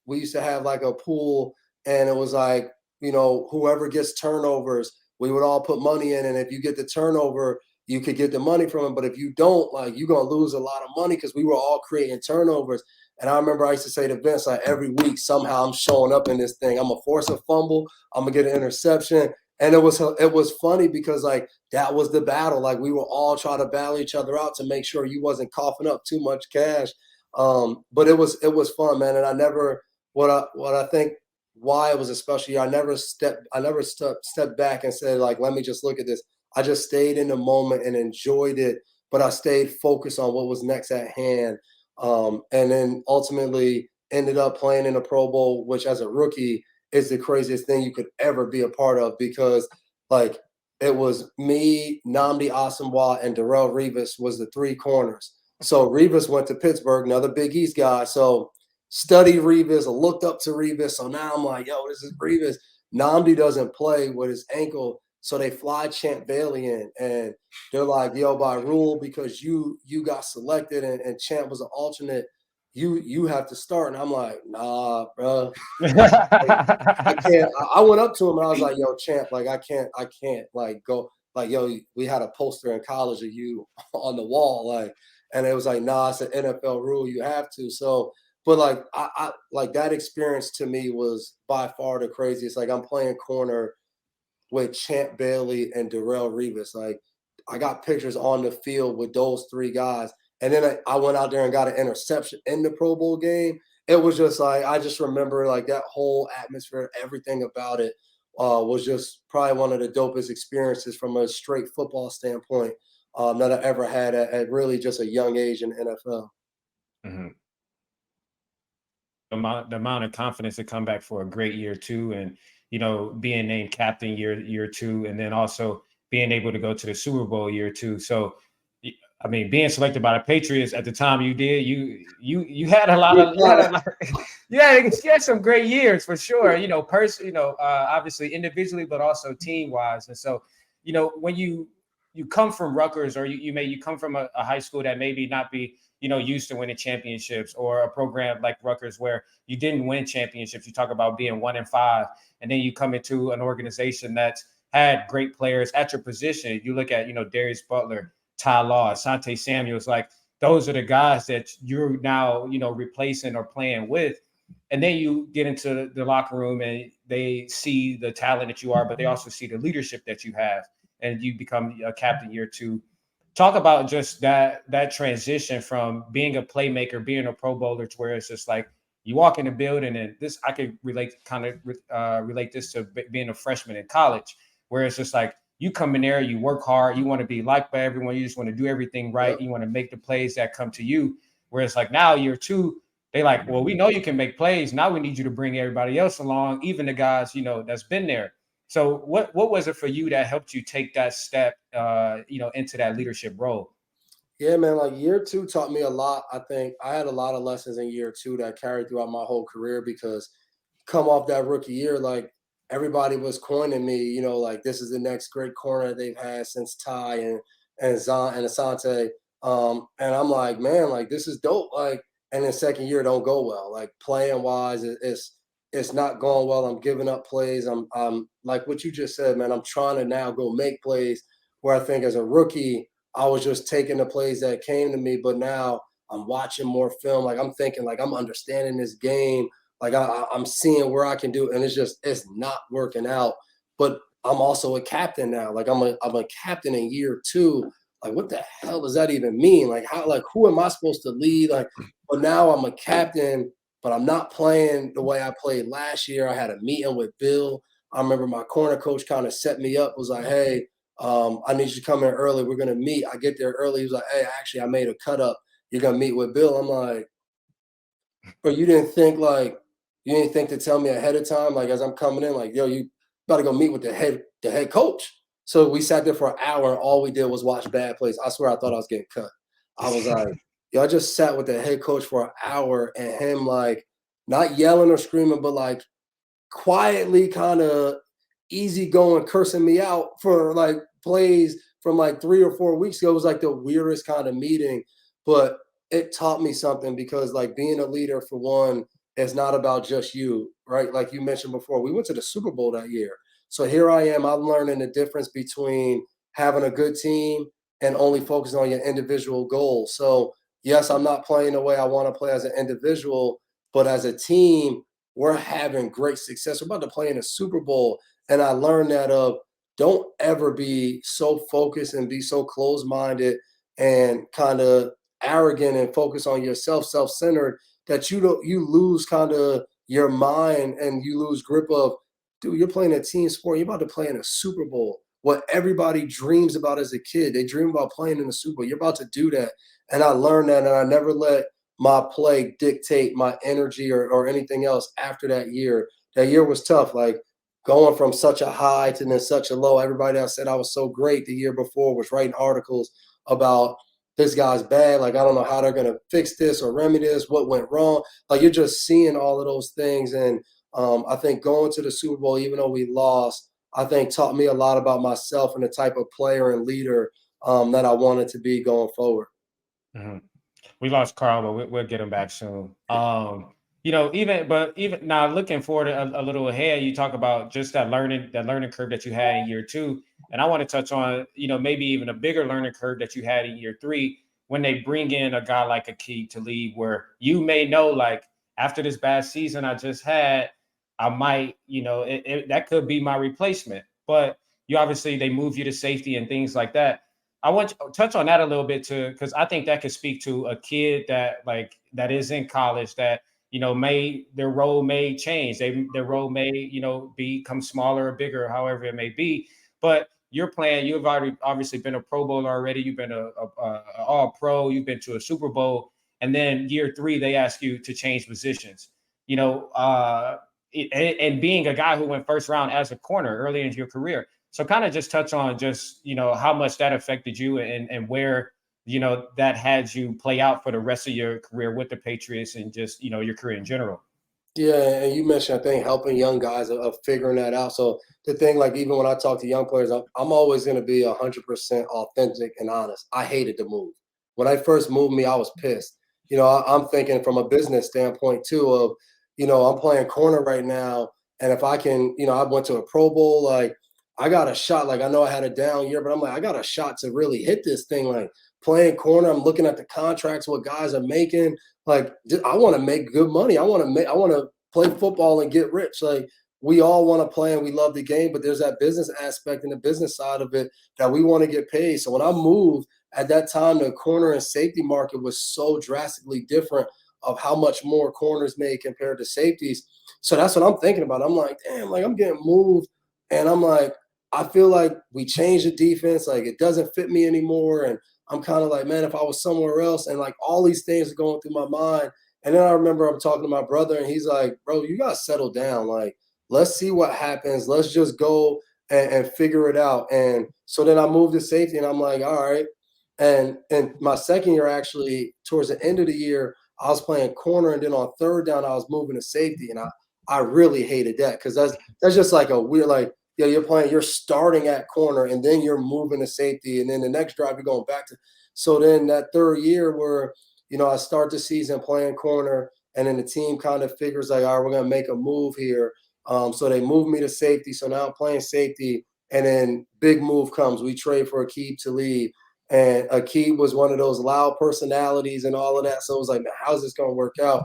we used to have like a pool, and it was like, whoever gets turnovers, we would all put money in. And if you get the turnover, you could get the money from it. But if you don't, like, you're going to lose a lot of money because we were all creating turnovers. And I remember I used to say to Vince, like every week, somehow I'm showing up in this thing. I'm going to force a fumble. I'm going to get an interception. And it was funny because like that was the battle. Like we were all trying to battle each other out to make sure you wasn't coughing up too much cash. But it was fun, man. And I never, what I think why it was a special year, I never stepped back and said, like, let me just look at this. I just stayed in the moment and enjoyed it, but I stayed focused on what was next at hand. And then ultimately ended up playing in a Pro Bowl, which as a rookie is the craziest thing you could ever be a part of, because like it was me, Nnamdi Asomugha, and Darrelle Revis was the 3 corners. So Revis went to Pittsburgh, another Big East guy. So studied Revis, I looked up to Revis. So now I'm like, yo, this is Revis. Nnamdi doesn't play with his ankle. So they fly Champ Bailey in, and they're like, yo, by rule, because you got selected and Champ was an alternate, you have to start. And I'm like, nah, bro. I can't. I went up to him and I was like, yo, Champ, like I can't like go, like, yo, we had a poster in college of you on the wall, like, and it was like, nah, it's an NFL rule, you have to. So, But like I like that experience to me was by far the craziest. Like I'm playing corner with Champ Bailey and Darrell Revis. Like I got pictures on the field with those three guys. And then I went out there and got an interception in the Pro Bowl game. It was just like I just remember like that whole atmosphere, everything about it was just probably one of the dopest experiences from a straight football standpoint that I ever had at really just a young age in the NFL. Mhm. The amount of confidence to come back for a great year too, and being named captain year two, and then also being able to go to the Super Bowl year two. So, I mean, being selected by the Patriots at the time you did, you had a lot of you had some great years for sure. Obviously individually, but also team wise. And so, when you come from Rutgers, or you come from a high school that maybe not be used to winning championships, or a program like Rutgers where you didn't win championships. You talk about being 1-5, and then you come into an organization that's had great players at your position. You look at Darius Butler, Ty Law, Asante Samuels. Like those are the guys that you're now replacing or playing with. And then you get into the locker room and they see the talent that you are, but they also see the leadership that you have, and you become a captain year two. Talk about just that transition from being a playmaker, being a Pro Bowler, to where it's just like you walk in the building, and this I could relate this to being a freshman in college, where it's just like you come in there, you work hard, you want to be liked by everyone, you just want to do everything right, Yep. you want to make the plays that come to you. Whereas like now year two, they like, well, we know you can make plays. Now we need you to bring everybody else along, even the guys that's been there. So what was it for you that helped you take that step, into that leadership role? Yeah, man, like year two taught me a lot. I think I had a lot of lessons in year two that carried throughout my whole career because come off that rookie year, like everybody was coining me, like this is the next great corner they've had since Ty and Zon and Asante. And I'm like, man, like this is dope. Like, and then second year don't go well. Like playing wise, it's not going well. I'm giving up plays. I'm like what you just said, man. I'm trying to now go make plays where I think as a rookie, I was just taking the plays that came to me, but now I'm watching more film. Like I'm thinking, like I'm understanding this game. Like I'm seeing where I can do, and it's not working out. But I'm also a captain now. Like I'm a captain in year two. Like what the hell does that even mean? Like how who am I supposed to lead? Like, but now I'm a captain, but I'm not playing the way I played last year. I had a meeting with Bill. I remember my corner coach kind of set me up. Was like, hey, I need you to come in early. We're gonna meet. I get there early. He was like, hey, actually, I made a cut up. You're gonna meet with Bill. I'm like, but you didn't think to tell me ahead of time, like as I'm coming in, like, yo, you gotta go meet with the head coach. So we sat there for an hour and all we did was watch bad plays. I swear I thought I was getting cut. I was like, yo, I just sat with the head coach for an hour and him like not yelling or screaming, but like quietly kind of easy going cursing me out for like plays from like 3 or 4 weeks ago. It was like the weirdest kind of meeting, but it taught me something because like being a leader for one is not about just you, right? Like you mentioned before, we went to the Super Bowl that year. So here I am, I'm learning the difference between having a good team and only focusing on your individual goals. So yes, I'm not playing the way I want to play as an individual, but as a team, we're having great success. We're about to play in a Super Bowl. And I learned that don't ever be so focused and be so closed-minded and kind of arrogant and focus on yourself, self-centered, that you lose kind of your mind and you lose grip of, dude, you're playing a team sport. You're about to play in a Super Bowl. What everybody dreams about as a kid. They dream about playing in the Super Bowl. You're about to do that. And I learned that, and I never let my play dictate my energy or anything else after that year. That year was tough. Like going from such a high to then such a low. Everybody else said I was so great the year before was writing articles about this guy's bad. Like, I don't know how they're going to fix this or remedy this, what went wrong. Like, you're just seeing all of those things. And I think going to the Super Bowl, even though we lost, I think taught me a lot about myself and the type of player and leader that I wanted to be going forward. Mhm. We lost Carl, but we'll get him back soon. Even now, looking forward a little ahead, you talk about just that learning curve that you had in year two, and I want to touch on, maybe even a bigger learning curve that you had in year three when they bring in a guy like a Key to lead, where you may know, like, after this bad season I just had, I might, that could be my replacement. But they move you to safety and things like that. I want to touch on that a little bit too, because I think that could speak to a kid that is in college that may their role may change. Their role may become smaller or bigger, however it may be. But you're playing. You've already obviously been a Pro Bowler already. You've been a All Pro. You've been to a Super Bowl, and then year 3 they ask you to change positions. And being a guy who went first round as a corner early in your career. So kind of just touch on just, how much that affected you and where, that had you play out for the rest of your career with the Patriots and just, your career in general. Yeah, and you mentioned, I think, helping young guys of figuring that out. So the thing, like, even when I talk to young players, I'm always going to be 100% authentic and honest. I hated to move. When I first moved me, I was pissed. I'm thinking from a business standpoint too of, I'm playing corner right now, and if I can, I went to a Pro Bowl, like I got a shot. Like I know I had a down year, but I'm like, I got a shot to really hit this thing. Like playing corner, I'm looking at the contracts, what guys are making. Like I want to make good money. I want to play football and get rich. Like we all want to play and we love the game, but there's that business aspect and the business side of it that we want to get paid. So when I moved at that time, the corner and safety market was so drastically different of how much more corners made compared to safeties. So that's what I'm thinking about. I'm like, damn, like I'm getting moved. And I'm like, I feel like we changed the defense. Like it doesn't fit me anymore. And I'm kind of like, man, if I was somewhere else, and like all these things are going through my mind. And then I remember I'm talking to my brother and he's like, bro, you got to settle down. Like, let's see what happens. Let's just go and figure it out. And so then I moved to safety and I'm like, all right. And my second year, actually, towards the end of the year, I was playing corner. And then on third down, I was moving to safety. And I really hated that because that's just like a weird, like, yeah, you're starting at corner and then you're moving to safety. And then the next drive, you're going back to. So then that third year where, I start the season playing corner and then the team kind of figures like, all right, we're going to make a move here. So they move me to safety. So now I'm playing safety and then big move comes. We trade for Aqib to leave. And Aqib was one of those loud personalities and all of that. So it was like, man, how's this going to work out?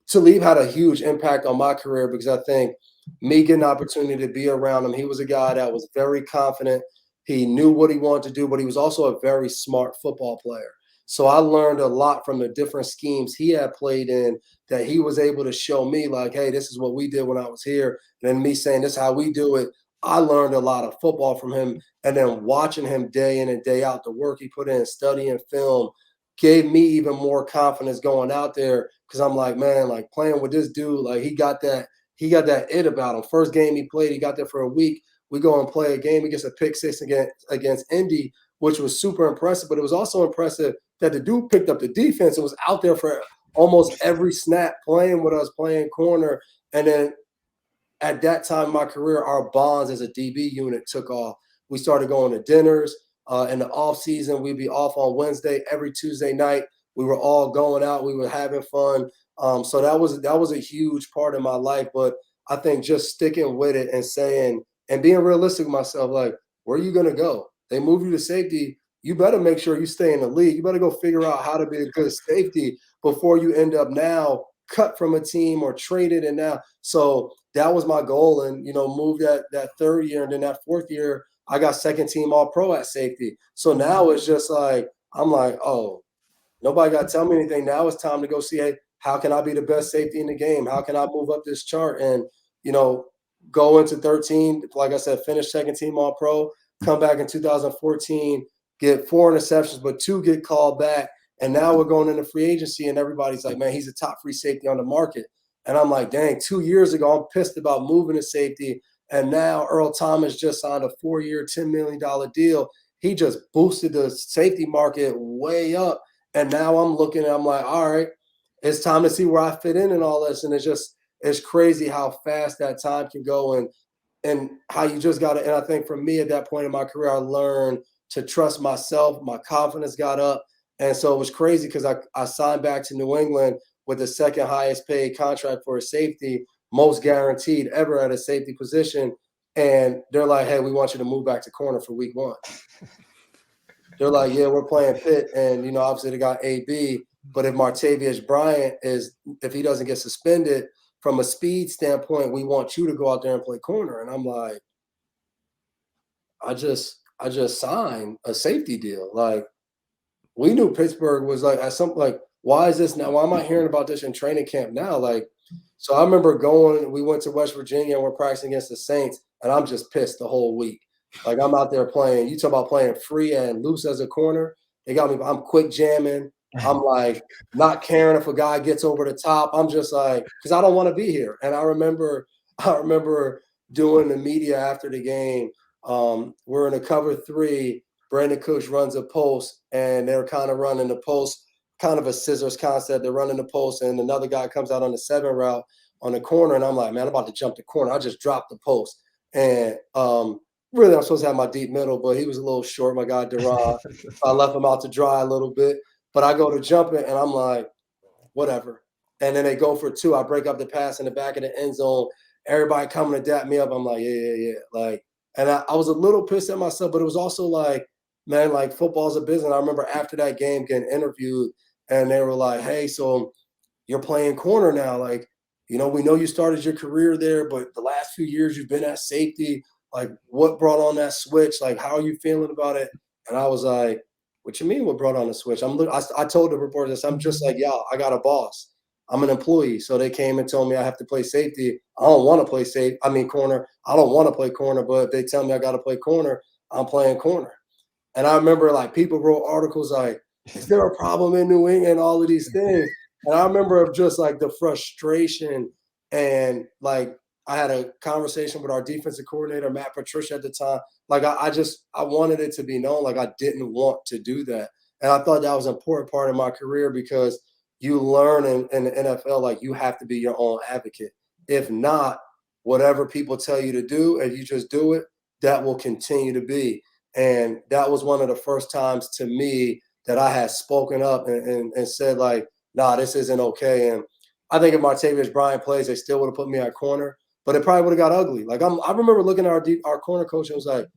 Talib had a huge impact on my career because I think me getting an opportunity to be around him, he was a guy that was very confident. He knew what he wanted to do, but he was also a very smart football player. So I learned a lot from the different schemes he had played in that he was able to show me like, hey, this is what we did when I was here. And then me saying this is how we do it. I learned a lot of football from him. And then watching him day in and day out, the work he put in, studying film, gave me even more confidence going out there because I'm like, man, like playing with this dude, like he got that it about him. First game he played, he got there for a week. We go and play a game. He gets a pick six against Indy, which was super impressive. But it was also impressive that the dude picked up the defense and was out there for almost every snap playing with us, playing corner. And then at that time in my career, our bonds as a DB unit took off. We started going to dinners. In the off season, we'd be off on Wednesday. Every Tuesday night, we were all going out. We were having fun. So that was a huge part of my life. But I think just sticking with it and saying and being realistic with myself, like, where are you going to go? They move you to safety. You better make sure you stay in the league. You better go figure out how to be a good safety before you end up now cut from a team or traded. And now, so that was my goal. And, move that third year. And then that fourth year, I got second team all pro at safety. So now it's just like, I'm like, oh, nobody got to tell me anything. Now it's time to go see, hey, how can I be the best safety in the game? How can I move up this chart? And, go into 13, like I said, finish second team all pro, come back in 2014, get 4 interceptions, but 2 get called back. And now we're going into free agency and everybody's like, man, he's a top free safety on the market. And I'm like, dang, 2 years ago, I'm pissed about moving to safety. And now Earl Thomas just signed a 4-year, $10 million deal. He just boosted the safety market way up. And now I'm looking and I'm like, all right, it's time to see where I fit in and all this. And it's crazy how fast that time can go and how you just got to. And I think for me at that point in my career, I learned to trust myself. My confidence got up. And so it was crazy because I signed back to New England with the second highest paid contract for a safety, most guaranteed ever at a safety position. And they're like, hey, we want you to move back to corner for week 1. they're like, yeah, we're playing Pitt, and obviously they got AB. But if Martavius Bryant if he doesn't get suspended from a speed standpoint, we want you to go out there and play corner. And I'm like, I just signed a safety deal. Like, we knew Pittsburgh was like at some why is this now? Why am I hearing about this in training camp now? Like, so I remember we went to West Virginia and we're practicing against the Saints, and I'm just pissed the whole week. Like, I'm out there playing. You talk about playing free and loose as a corner. They got me. I'm quick jamming. I'm like not caring if a guy gets over the top. I'm just like, because I don't want to be here. And I remember doing the media after the game. We're in a cover 3. Brandon Cooks runs a post, and they're kind of running the post, kind of a scissors concept. They're running the post, and another guy comes out on the 7 route on the corner, and I'm like, man, I'm about to jump the corner. I just dropped the post. And really, I'm supposed to have my deep middle, but he was a little short, my guy, Durant. I left him out to dry a little bit. But I go to jump it, and I'm like, whatever. And then they go for 2. I break up the pass in the back of the end zone. Everybody coming to dap me up. I'm like, yeah. Like, and I was a little pissed at myself, but it was also like, man, like, football's a business. I remember after that game getting interviewed, and they were like, hey, so you're playing corner now. Like, we know you started your career there, but the last few years you've been at safety. Like, what brought on that switch? Like, how are you feeling about it? And I was like, what you mean what brought on the switch? I told the reporters, I'm just like, y'all, I got a boss. I'm an employee. So they came and told me I have to play safety. I don't want to play corner. I don't want to play corner, but if they tell me I got to play corner, I'm playing corner. And I remember, like, people wrote articles like, is there a problem in New England? All of these things. And I remember just like the frustration, and like I had a conversation with our defensive coordinator, Matt Patricia, at the time. Like, I wanted it to be known, like, I didn't want to do that. And I thought that was an important part of my career, because you learn in the NFL, like, you have to be your own advocate. If not, whatever people tell you to do, and you just do it, that will continue to be. And that was one of the first times to me that I had spoken up and said, like, nah, this isn't okay. And I think if Martavius Bryant plays, they still would have put me at corner, but it probably would have got ugly. Like, I remember looking at our corner coach and was like,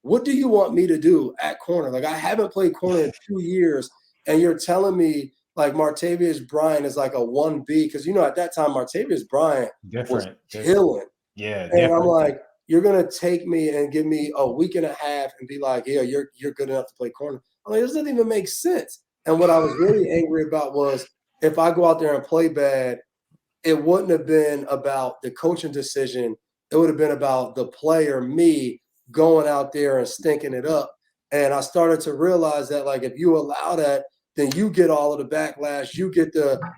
what do you want me to do at corner? Like, I haven't played corner in 2 years, and you're telling me, like, Martavius Bryant is like a 1B, because at that time Martavius Bryant was killing. Yeah, and I'm like, you're gonna take me and give me a week and a half and be like, yeah, you're good enough to play corner. I'm like, this doesn't even make sense. And what I was really angry about was, if I go out there and play bad, it wouldn't have been about the coaching decision. It would have been about the player, me, going out there and stinking it up. And I started to realize that, like, if you allow that, then you get all of the backlash. You get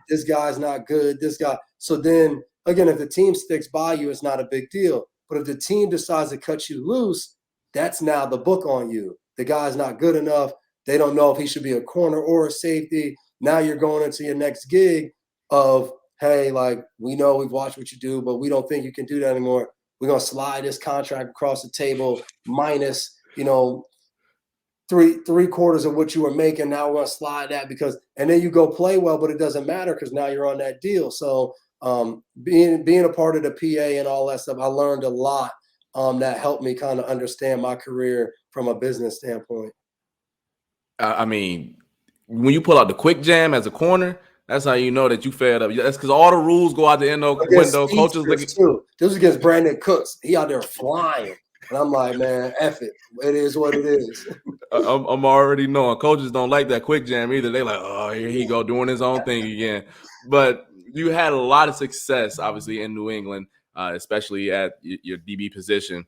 this guy's not good, this guy. So then, again, if the team sticks by you, it's not a big deal. But if the team decides to cut you loose, that's now the book on you. The guy's not good enough. They don't know if he should be a corner or a safety. Now you're going into your next gig of, hey, like, we know we've watched what you do, but we don't think you can do that anymore. We're going to slide this contract across the table minus, three quarters of what you were making. Now we're going to slide that and then you go play well, but it doesn't matter because now you're on that deal. So being a part of the PA and all that stuff, I learned a lot that helped me kind of understand my career from a business standpoint. I mean, when you pull out the quick jam as a corner, that's how you know that you fed up. That's because all the rules go out the window. Coaches look at too. This was against Brandon Cooks. He out there flying. And I'm like, man, F it. It is what it is. I'm already knowing. Coaches don't like that quick jam either. They like, oh, here he go doing his own thing again. But you had a lot of success, obviously, in New England, especially at your DB position,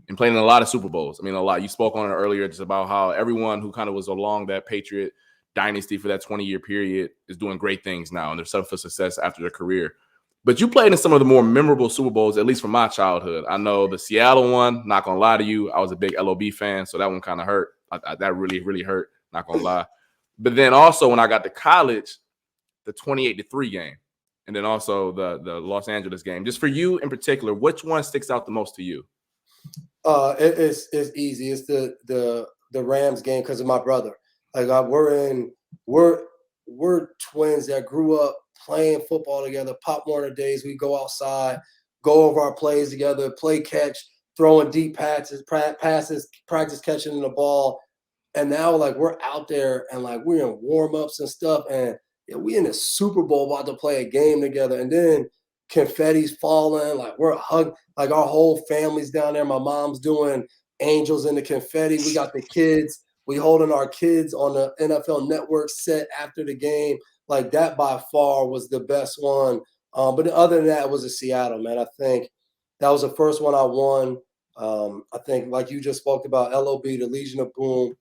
and playing in a lot of Super Bowls. I mean, a lot. You spoke on it earlier just about how everyone who kind of was along that Patriot dynasty for that 20-year period is doing great things now, and they're set up for success after their career. But you played in some of the more memorable Super Bowls, at least from my childhood. I know the Seattle one, not going to lie to you, I was a big LOB fan, so that one kind of hurt. That really, really hurt, not going to lie. But then also when I got to college, the 28-3 game, and then also the Los Angeles game. Just for you in particular, which one sticks out the most to you? It's easy. It's the Rams game because of my brother. Like, we're twins that grew up playing football together. Pop Warner days, we go outside, go over our plays together, play catch, throwing deep passes, practice catching the ball. And now like we're out there and like we're in warm-ups and stuff, and we in the Super Bowl about to play a game together, and then confetti's falling, like we're hugging, like our whole family's down there. My mom's doing angels in the confetti. We got the kids, we holding our kids on the NFL Network set after the game. Like that by far was the best one. But other than that, it was a Seattle, man. I think that was the first one I won. I think, like you just spoke about, LOB, the Legion of Boom,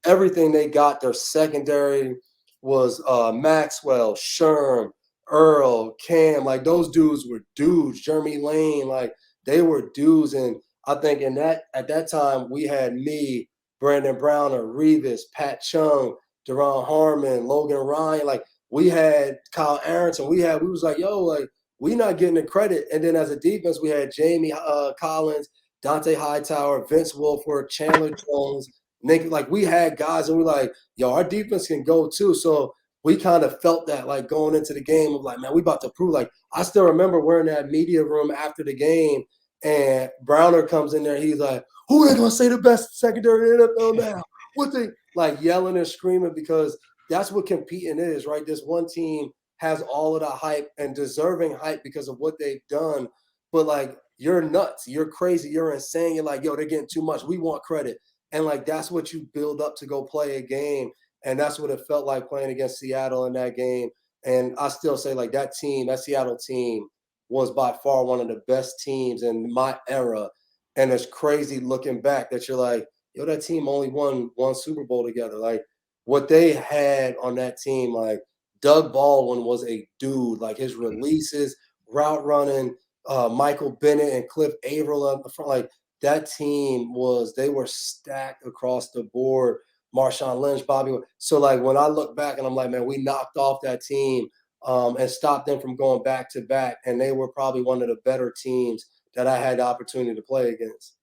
everything they got. Their secondary was Maxwell, Sherm, Earl, Cam. Like those dudes were dudes. Jeremy Lane, like they were dudes. And I think in that at that time we had me, Brandon Browner, Revis, Pat Chung, Deron Harmon, Logan Ryan. Like we had Kyle Aronson. We was like, yo, like we not getting the credit. And then as a defense, we had Jamie Collins, Dante Hightower, Vince Wilfork, Chandler Jones, Nick. Like we had guys, and we're like, yo, our defense can go too. So we kind of felt that like going into the game of like, man, we about to prove. Like I still remember we're in that media room after the game, and Browner comes in there. He's like, who they gonna say the best secondary in the NFL now? What they like yelling and screaming, because that's what competing is, right? This one team has all of the hype and deserving hype because of what they've done. But like you're nuts, you're crazy, you're insane. You're like, yo, they're getting too much. We want credit. And like that's what you build up to go play a game. And that's what it felt like playing against Seattle in that game. And I still say like that team, that Seattle team was by far one of the best teams in my era. And it's crazy looking back that you're like, yo, that team only won one Super Bowl together. Like what they had on that team, like Doug Baldwin was a dude, like his releases, route running, Michael Bennett and Cliff Averill up front, like that team they were stacked across the board. Marshawn Lynch, Bobby. So like when I look back and I'm like, man, we knocked off that team and stopped them from going back to back. And they were probably one of the better teams that I had the opportunity to play against.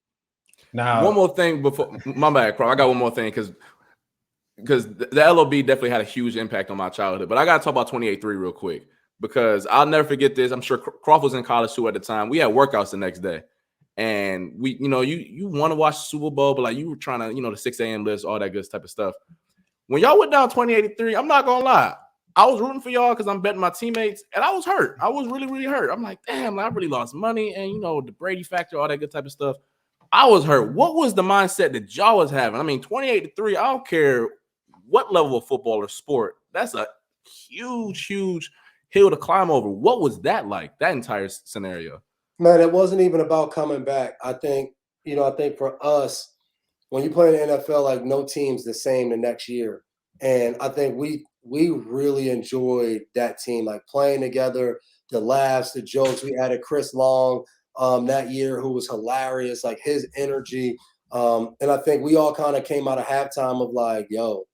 Now, one more thing before my bad, Crow. I got one more thing because the LOB definitely had a huge impact on my childhood. But I got to talk about 28-3 real quick because I'll never forget this. I'm sure Croft was in college too at the time. We had workouts the next day. And we, you want to watch the Super Bowl, but like you were trying to, the 6 a.m. list, all that good type of stuff. When y'all went down 28-3, I'm not going to lie. I was rooting for y'all because I'm betting my teammates, and I was hurt. I was really, really hurt. I'm like, damn, I really lost money, and, the Brady factor, all that good type of stuff. I was hurt. What was the mindset that y'all was having? I mean, 28-3, I don't care what level of football or sport. That's a huge, huge hill to climb over. What was that like, that entire scenario? Man, it wasn't even about coming back. I think for us, when you play in the NFL, like no team's the same the next year. And I think we really enjoyed that team, like playing together, the laughs, the jokes. We had a Chris Long that year who was hilarious, like his energy. And I think we all kind of came out of halftime of like, yo,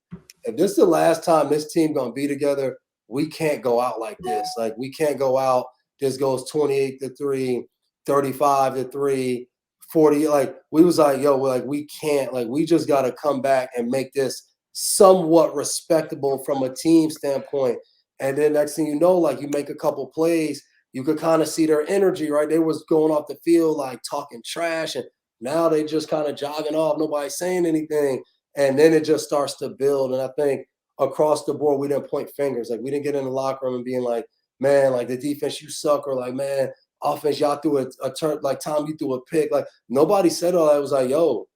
if this is the last time this team gonna be together, we can't go out like this. Like we can't go out. This goes 28-3, 35-3. 40, like we was like, yo, we're like, we can't, like, we just got to come back and make this somewhat respectable from a team standpoint. And then next thing you know, like you make a couple plays, you could kind of see their energy, right? They was going off the field, like talking trash, and now they just kind of jogging off, nobody saying anything. And then it just starts to build. And I think across the board, we didn't point fingers. Like we didn't get in the locker room and being like, man, like the defense, you suck, or like, man, offense, y'all threw a turn, like Tom, you threw a pick. Like nobody said all that. It was like, yo,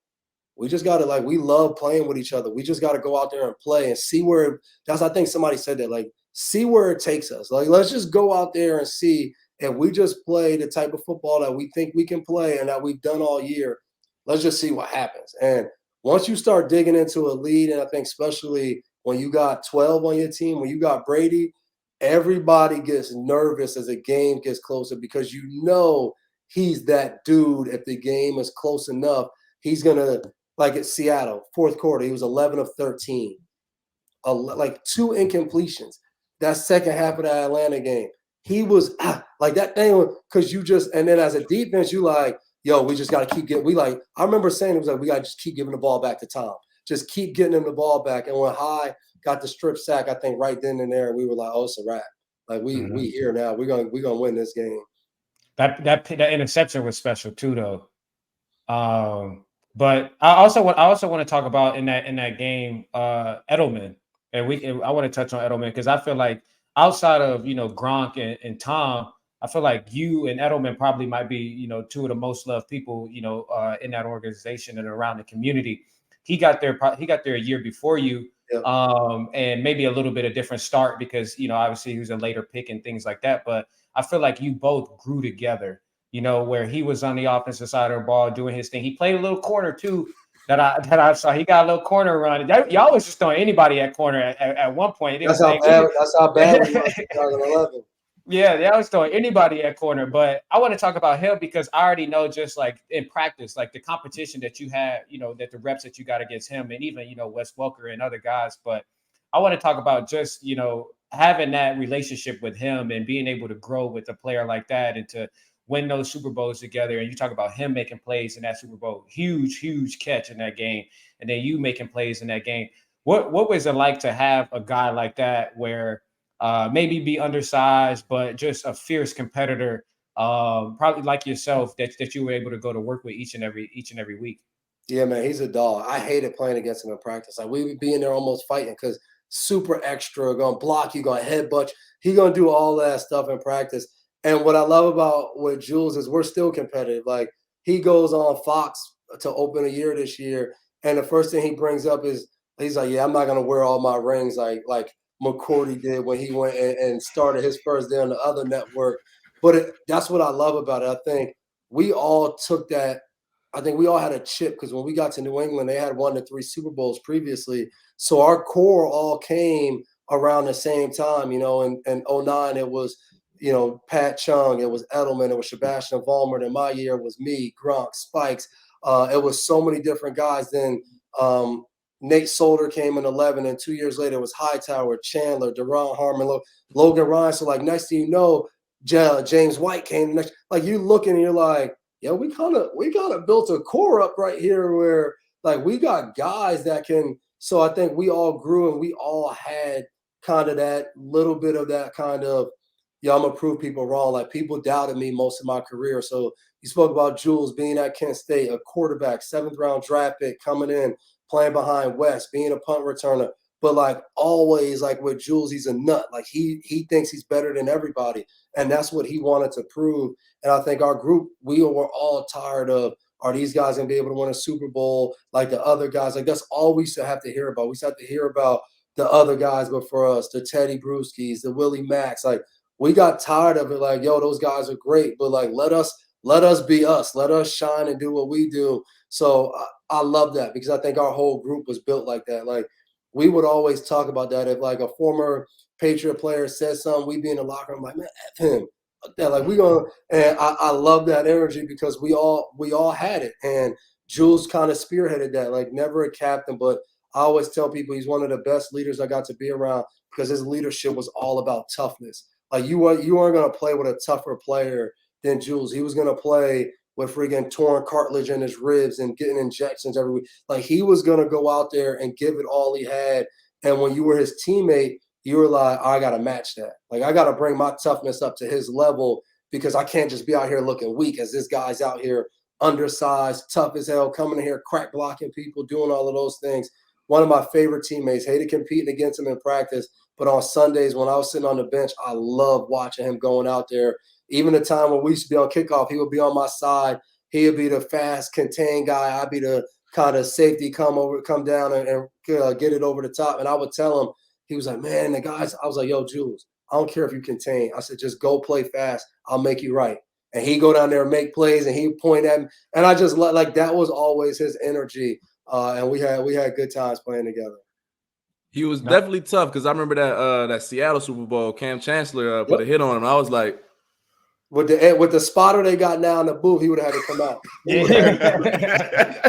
we just gotta, like, we love playing with each other. We just gotta go out there and play and see where I think somebody said that, like, see where it takes us. Like, let's just go out there and see if we just play the type of football that we think we can play and that we've done all year. Let's just see what happens. And once you start digging into a lead, and I think especially when you got 12 on your team, when you got Brady, everybody gets nervous as a game gets closer because he's that dude. If the game is close enough, he's going to, like at Seattle, fourth quarter, he was 11 of 13, like 2 incompletions. That second half of that Atlanta game, he was like that thing because and then as a defense, you like, yo, we just got to keep getting, I remember saying it was like, we got to just keep giving the ball back to Tom. Just keep getting him the ball back. And when High got the strip sack, I think right then and there, we were like, oh, it's a wrap. Like we here now. We're gonna win this game. That interception was special too, though. But I also want to talk about in that game, Edelman, and I want to touch on Edelman because I feel like outside of Gronk and Tom, I feel like you and Edelman probably might be two of the most loved people in that organization and around the community. He got there a year before you, Yep. and maybe a little bit of different start because obviously he was a later pick and things like that. But I feel like you both grew together, where he was on the offensive side of the ball doing his thing. He played a little corner too that I saw. He got a little corner run. Y'all was just throwing anybody at corner at one point. It was like That's how bad we were in 2011. yeah, they always throwing anybody at corner. But I want to talk about him because I already know just like in practice, like the competition that you had, that the reps that you got against him and even, Wes Welker and other guys. But I want to talk about just, having that relationship with him and being able to grow with a player like that and to win those Super Bowls together. And you talk about him making plays in that Super Bowl, huge, huge catch in that game. And then you making plays in that game. What was it like to have a guy like that where maybe be undersized, but just a fierce competitor, probably like yourself, that you were able to go to work with each and every week. Yeah, man, he's a dog. I hated playing against him in practice. Like we would be in there almost fighting because super extra, gonna block you, gonna headbutt you. He gonna do all that stuff in practice. And what I love about with Jules is we're still competitive. Like he goes on Fox to open a year this year, and the first thing he brings up is he's like, "Yeah, I'm not gonna wear all my rings like McCourty did when he went and started his first day on the other network." But that's what I love about it. I think we all took that. I think we all had a chip because when we got to New England, they had 1 to 3 Super Bowls previously. So our core all came around the same time, in '09, it was, Pat Chung, it was Edelman, it was Sebastian Vollmer. In my year, it was me, Gronk, Spikes. It was so many different guys. Then Nate Solder came in 11, and 2 years later, it was Hightower, Chandler, Deron Harmon, Logan Ryan. So, like, next thing you know, James White came next. Like, you looking and you're like, yeah, we kind of built a core up right here where like we got guys that can. So I think we all grew and we all had kind of that little bit of that kind of, yeah, I'm gonna prove people wrong. Like people doubted me most of my career. So you spoke about Jules being at Kent State, a quarterback, 7th round draft pick coming in, playing behind West, being a punt returner. But like always, like with Jules, he's a nut. Like he thinks he's better than everybody. And that's what he wanted to prove. And I think our group, we were all tired of, are these guys going to be able to win a Super Bowl like the other guys? Like that's all we used to have to hear about. We used to have to hear about the other guys before us, the Teddy Bruschi's, the Willie Macks. Like we got tired of it. Like, yo, those guys are great, but like let us be us. Let us shine and do what we do. So I love that because I think our whole group was built like that. Like we would always talk about that. If like a former Patriot player says something, we'd be in the locker room like, man, F him. Yeah, like we gonna, and I love that energy because we all had it, and Jules kind of spearheaded that. Like never a captain, but I always tell people he's one of the best leaders I got to be around because his leadership was all about toughness. Like you weren't gonna play with a tougher player than Jules. He was gonna play with freaking torn cartilage in his ribs and getting injections every week. Like he was gonna go out there and give it all he had. And when you were his teammate, you were like, I got to match that. Like, I got to bring my toughness up to his level because I can't just be out here looking weak as this guy's out here undersized, tough as hell, coming in here, crack blocking people, doing all of those things. One of my favorite teammates, hated competing against him in practice, but on Sundays when I was sitting on the bench, I loved watching him going out there. Even the time when we used to be on kickoff, he would be on my side. He would be the fast, contained guy. I'd be the kind of safety come down and get it over the top. And I would tell him, he was like, man, the guys, I was like, yo, Jules, I don't care if you contain. I said, just go play fast. I'll make you right. And he go down there and make plays and he point at me. And I just like that was always his energy. And we had good times playing together. He was definitely tough because I remember that Seattle Super Bowl, Cam Chancellor put a hit on him. I was like, with the spotter they got now in the booth, he would have had to come out.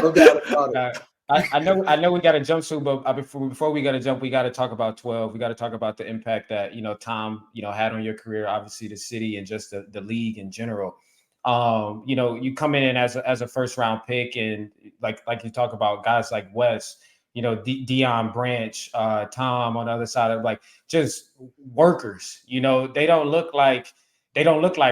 No doubt about it. I know we got to jump soon, but before we got to jump, we got to talk about 12. We got to talk about the impact that Tom had on your career, obviously the city and just the league in general. You come in as a first round pick, and like you talk about guys like Wes, Deion Branch, Tom on the other side of like just workers. They don't look like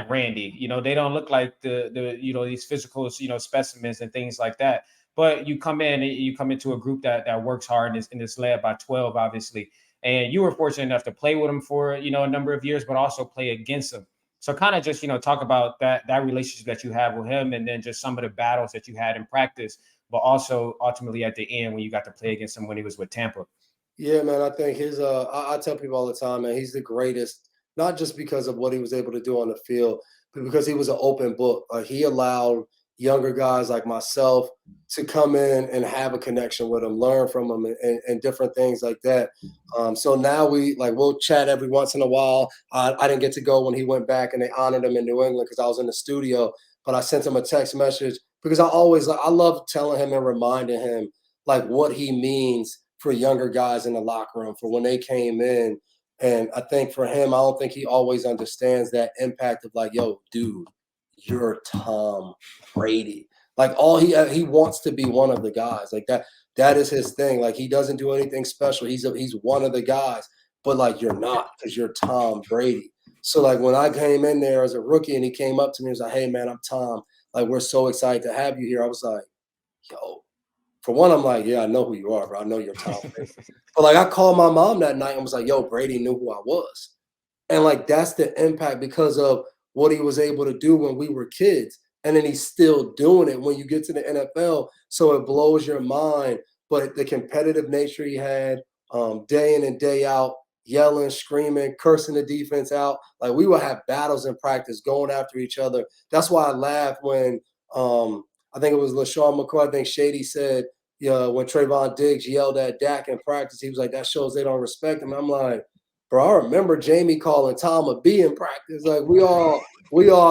Randy. They don't look like the these physical specimens and things like that. but you come in and you come into a group that works hard and is led by 12, obviously. And you were fortunate enough to play with him for, a number of years, but also play against him. So kind of just, talk about that relationship that you have with him, and then just some of the battles that you had in practice, but also ultimately at the end when you got to play against him when he was with Tampa. Yeah, man, I think I tell people all the time, man, he's the greatest, not just because of what he was able to do on the field, but because he was an open book. Like he allowed younger guys like myself to come in and have a connection with him, learn from him, and different things like that. So now we'll chat every once in a while. I didn't get to go when he went back and they honored him in New England because I was in the studio, but I sent him a text message because I love telling him and reminding him like what he means for younger guys in the locker room for when they came in. And I think for him, I don't think he always understands that impact of like, yo, dude, you're Tom Brady. Like he wants to be one of the guys. Like that is his thing. Like he doesn't do anything special. He's one of the guys, but like you're not because you're Tom Brady. So like when I came in there as a rookie and he came up to me and was like, hey man, I'm Tom. Like we're so excited to have you here. I was like, yo, for one, I'm like, yeah, I know who you are, bro. I know you're Tom Brady. But like I called my mom that night and was like, yo, Brady knew who I was. And like that's the impact because of what he was able to do when we were kids. And then he's still doing it when you get to the NFL. So it blows your mind. But the competitive nature he had, day in and day out, yelling, screaming, cursing the defense out. Like we would have battles in practice going after each other. That's why I laughed when I think it was LaShawn McCoy. I think Shady said, yeah, when Trayvon Diggs yelled at Dak in practice, he was like, that shows they don't respect him. I'm like, bro, I remember Jamie calling Tom a B in practice. Like we all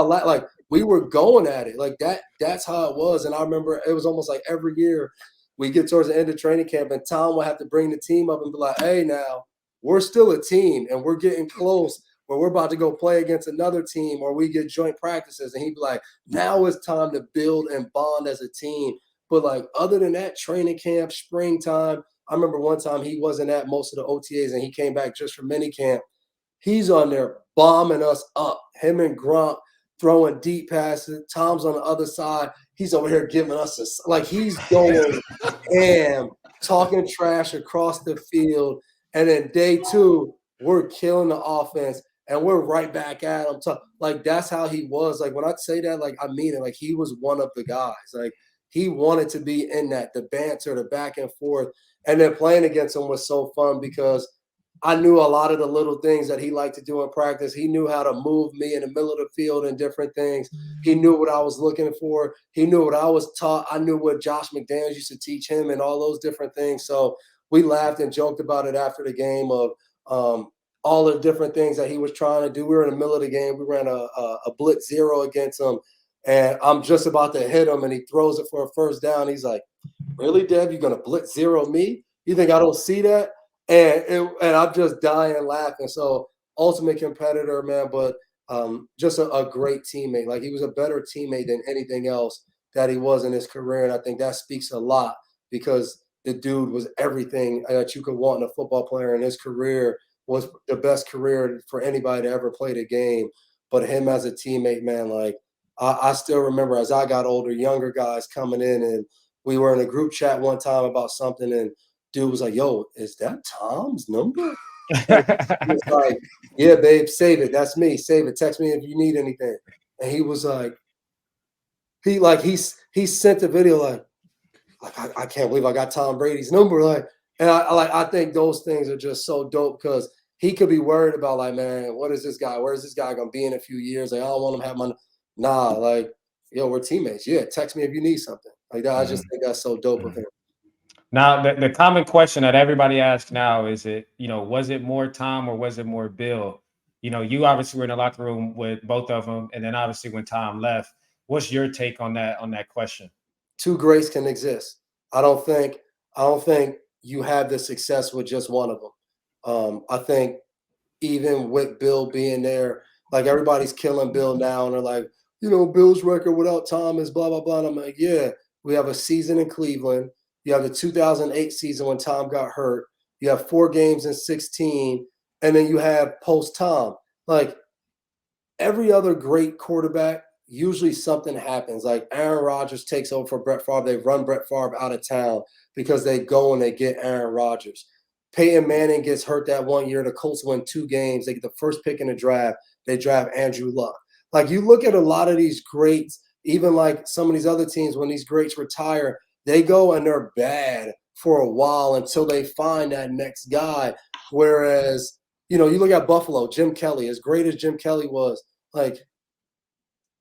like we were going at it. Like that's how it was. And I remember it was almost like every year we get towards the end of training camp and Tom would have to bring the team up and be like, hey, now we're still a team and we're getting close where we're about to go play against another team or we get joint practices. And he'd be like, now it's time to build and bond as a team. But like other than that, training camp, springtime, I remember one time he wasn't at most of the OTAs and he came back just for mini camp. He's on there bombing us up. Him and Gronk throwing deep passes. Tom's on the other side. He's over here giving us like he's going ham, talking trash across the field. And then day two, we're killing the offense and we're right back at him. Like that's how he was. Like when I say that, like I mean it. Like he was one of the guys. Like he wanted to be in that, the banter, the back and forth. And then playing against him was so fun because I knew a lot of the little things that he liked to do in practice. He knew how to move me in the middle of the field and different things. He knew what I was looking for. He knew what I was taught. I knew what Josh McDaniels used to teach him and all those different things. So we laughed and joked about it after the game of all the different things that he was trying to do. We were in the middle of the game. We ran a blitz zero against him, and I'm just about to hit him, and he throws it for a first down. He's like, really, Dev? You're going to blitz zero me? You think I don't see that? And I'm just dying laughing. So ultimate competitor, man, but just a great teammate. Like he was a better teammate than anything else that he was in his career. And I think that speaks a lot because the dude was everything that you could want in a football player. And his career was the best career for anybody to ever play the game. But him as a teammate, man, like I still remember as I got older, younger guys coming in and we were in a group chat one time about something and dude was like, yo, is that Tom's number? And he was like, yeah, babe, save it. That's me. Save it. Text me if you need anything. And he was like, he sent the video like I can't believe I got Tom Brady's number. Like, and I think those things are just so dope because he could be worried about like, man, what is this guy? Where is this guy gonna be in a few years? Like, I don't want him to have my like, yo, we're teammates. Yeah, text me if you need something. Like that. I just think that's so dope of him. Now, the common question that everybody asks now is was it more Tom or was it more Bill? You obviously were in the locker room with both of them. And then obviously when Tom left, what's your take on that question? Two greats can exist. I don't think you have the success with just one of them. I think even with Bill being there, like everybody's killing Bill now, and they're like, Bill's record without Tom is blah blah blah. And I'm like, yeah, we have a season in Cleveland. You have the 2008 season when Tom got hurt. You have 4 games in 16, and then you have post Tom. Like every other great quarterback, usually something happens. Like Aaron Rodgers takes over for Brett Favre. They run Brett Favre out of town because they go and they get Aaron Rodgers. Peyton Manning gets hurt that one year. The Colts win 2 games. They get the first pick in the draft. They draft Andrew Luck. Like, you look at a lot of these greats, even like some of these other teams, when these greats retire, they go and they're bad for a while until they find that next guy. Whereas, you look at Buffalo, Jim Kelly, as great as Jim Kelly was, like,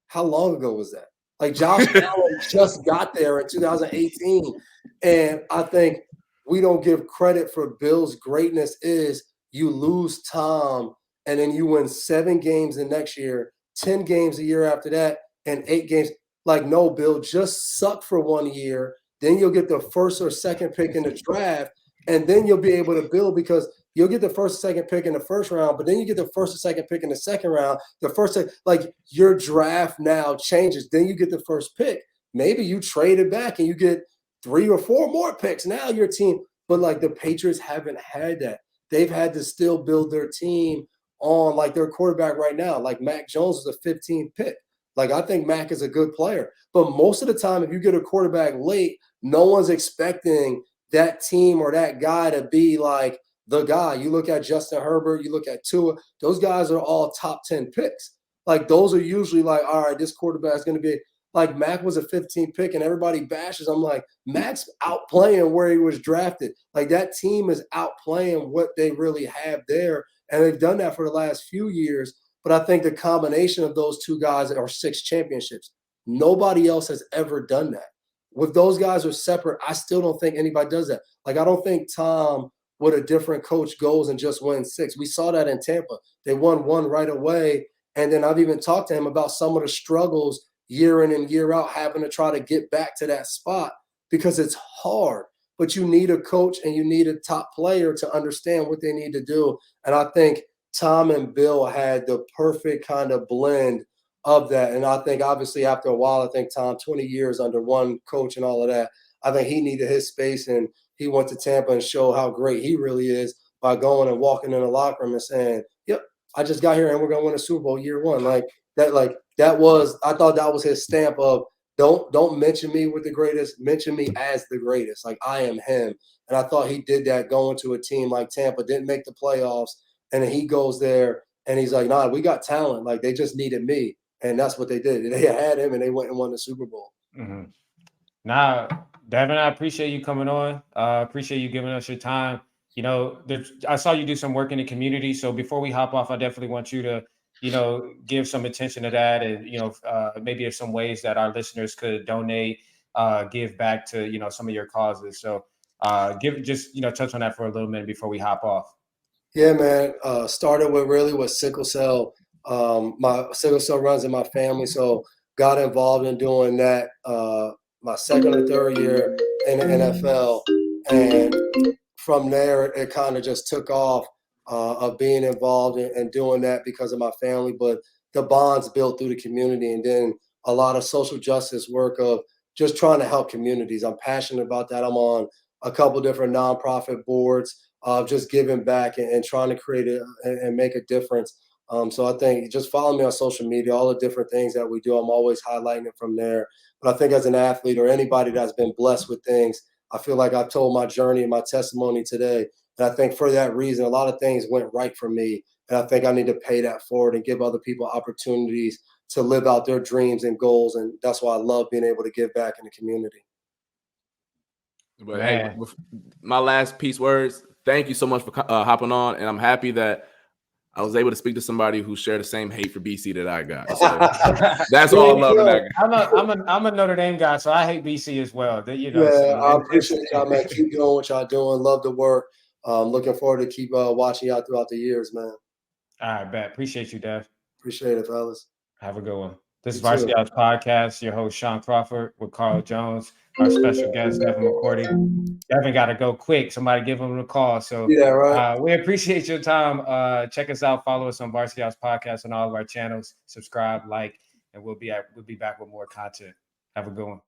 how long ago was that? Like, Josh Allen just got there in 2018. And I think we don't give credit for Bill's greatness is you lose Tom and then you win 7 games the next year, 10 games the year after that, and 8 games. Like, no, Bill, just suck for 1 year. Then you'll get the first or second pick in the draft, and then you'll be able to build because you'll get the first or second pick in the first round, but then you get the first or second pick in the second round. Like, your draft now changes. Then you get the first pick. Maybe you trade it back and you get 3 or 4 more picks. Now your team, but like the Patriots haven't had that. They've had to still build their team on like their quarterback right now. Like Mac Jones is a 15th pick. Like, I think Mac is a good player, but most of the time, if you get a quarterback late, no one's expecting that team or that guy to be like the guy. You look at Justin Herbert, you look at Tua, those guys are all top 10 picks. Like, those are usually like, all right, this quarterback is going to be like Mac was a 15th pick and everybody bashes. I'm like, Mac's outplaying where he was drafted. Like, that team is outplaying what they really have there. And they've done that for the last few years. But I think the combination of those 2 guys are 6 championships. Nobody else has ever done that. With those guys are separate, I still don't think anybody does that. Like, I don't think Tom, with a different coach, goes and just wins 6. We saw that in Tampa. They won 1 right away. And then I've even talked to him about some of the struggles year in and year out, having to try to get back to that spot because it's hard. But you need a coach and you need a top player to understand what they need to do. And I think Tom and Bill had the perfect kind of blend of that. And I think obviously after a while, I think Tom, 20 years under one coach and all of that, I think he needed his space and he went to Tampa and showed how great he really is by going and walking in the locker room and saying, yep, I just got here and we're going to win a Super Bowl year 1. I thought that was his stamp of don't mention me with the greatest, mention me as the greatest. Like, I am him. And I thought he did that going to a team like Tampa, didn't make the playoffs. And then he goes there and he's like, nah, we got talent. Like, they just needed me. And that's what they did. They had him and they went and won the Super Bowl. Mm-hmm. Now, Devin, I appreciate you coming on. Appreciate you giving us your time. I saw you do some work in the community. So before we hop off, I definitely want you to, give some attention to that. And, maybe there's some ways that our listeners could donate, give back to, some of your causes. So touch on that for a little minute before we hop off. Yeah, man. Started with sickle cell. My sickle cell runs in my family, so got involved in doing that my second or third year in the NFL. And from there, it kind of just took off of being involved and doing that because of my family. But the bonds built through the community, and then a lot of social justice work of just trying to help communities. I'm passionate about that. I'm on a couple different nonprofit boards of just giving back and trying to create and make a difference. So I think just follow me on social media, all the different things that we do. I'm always highlighting it from there. But I think as an athlete or anybody that's been blessed with things, I feel like I've told my journey and my testimony today. And I think for that reason, a lot of things went right for me. And I think I need to pay that forward and give other people opportunities to live out their dreams and goals. And that's why I love being able to give back in the community. But hey, my last piece words, thank you so much for hopping on. And I'm happy that I was able to speak to somebody who shared the same hate for BC that I got. So that's all I love in that. I'm a Notre Dame guy, so I hate BC as well. I appreciate y'all, man. Keep doing what y'all doing. Love the work. Looking forward to keep watching y'all throughout the years, man. All right, bet. Appreciate you, Dev. Appreciate it, fellas. Have a good one. This is Varsity House Podcast. Your host, Sean Crawford, with Carl Jones. Our special guest, Devin McCourty. Devin got to go quick. Somebody give him a call. So we appreciate your time. Check us out. Follow us on Varsity House Podcast on all of our channels. Subscribe, like, and we'll be back with more content. Have a good one.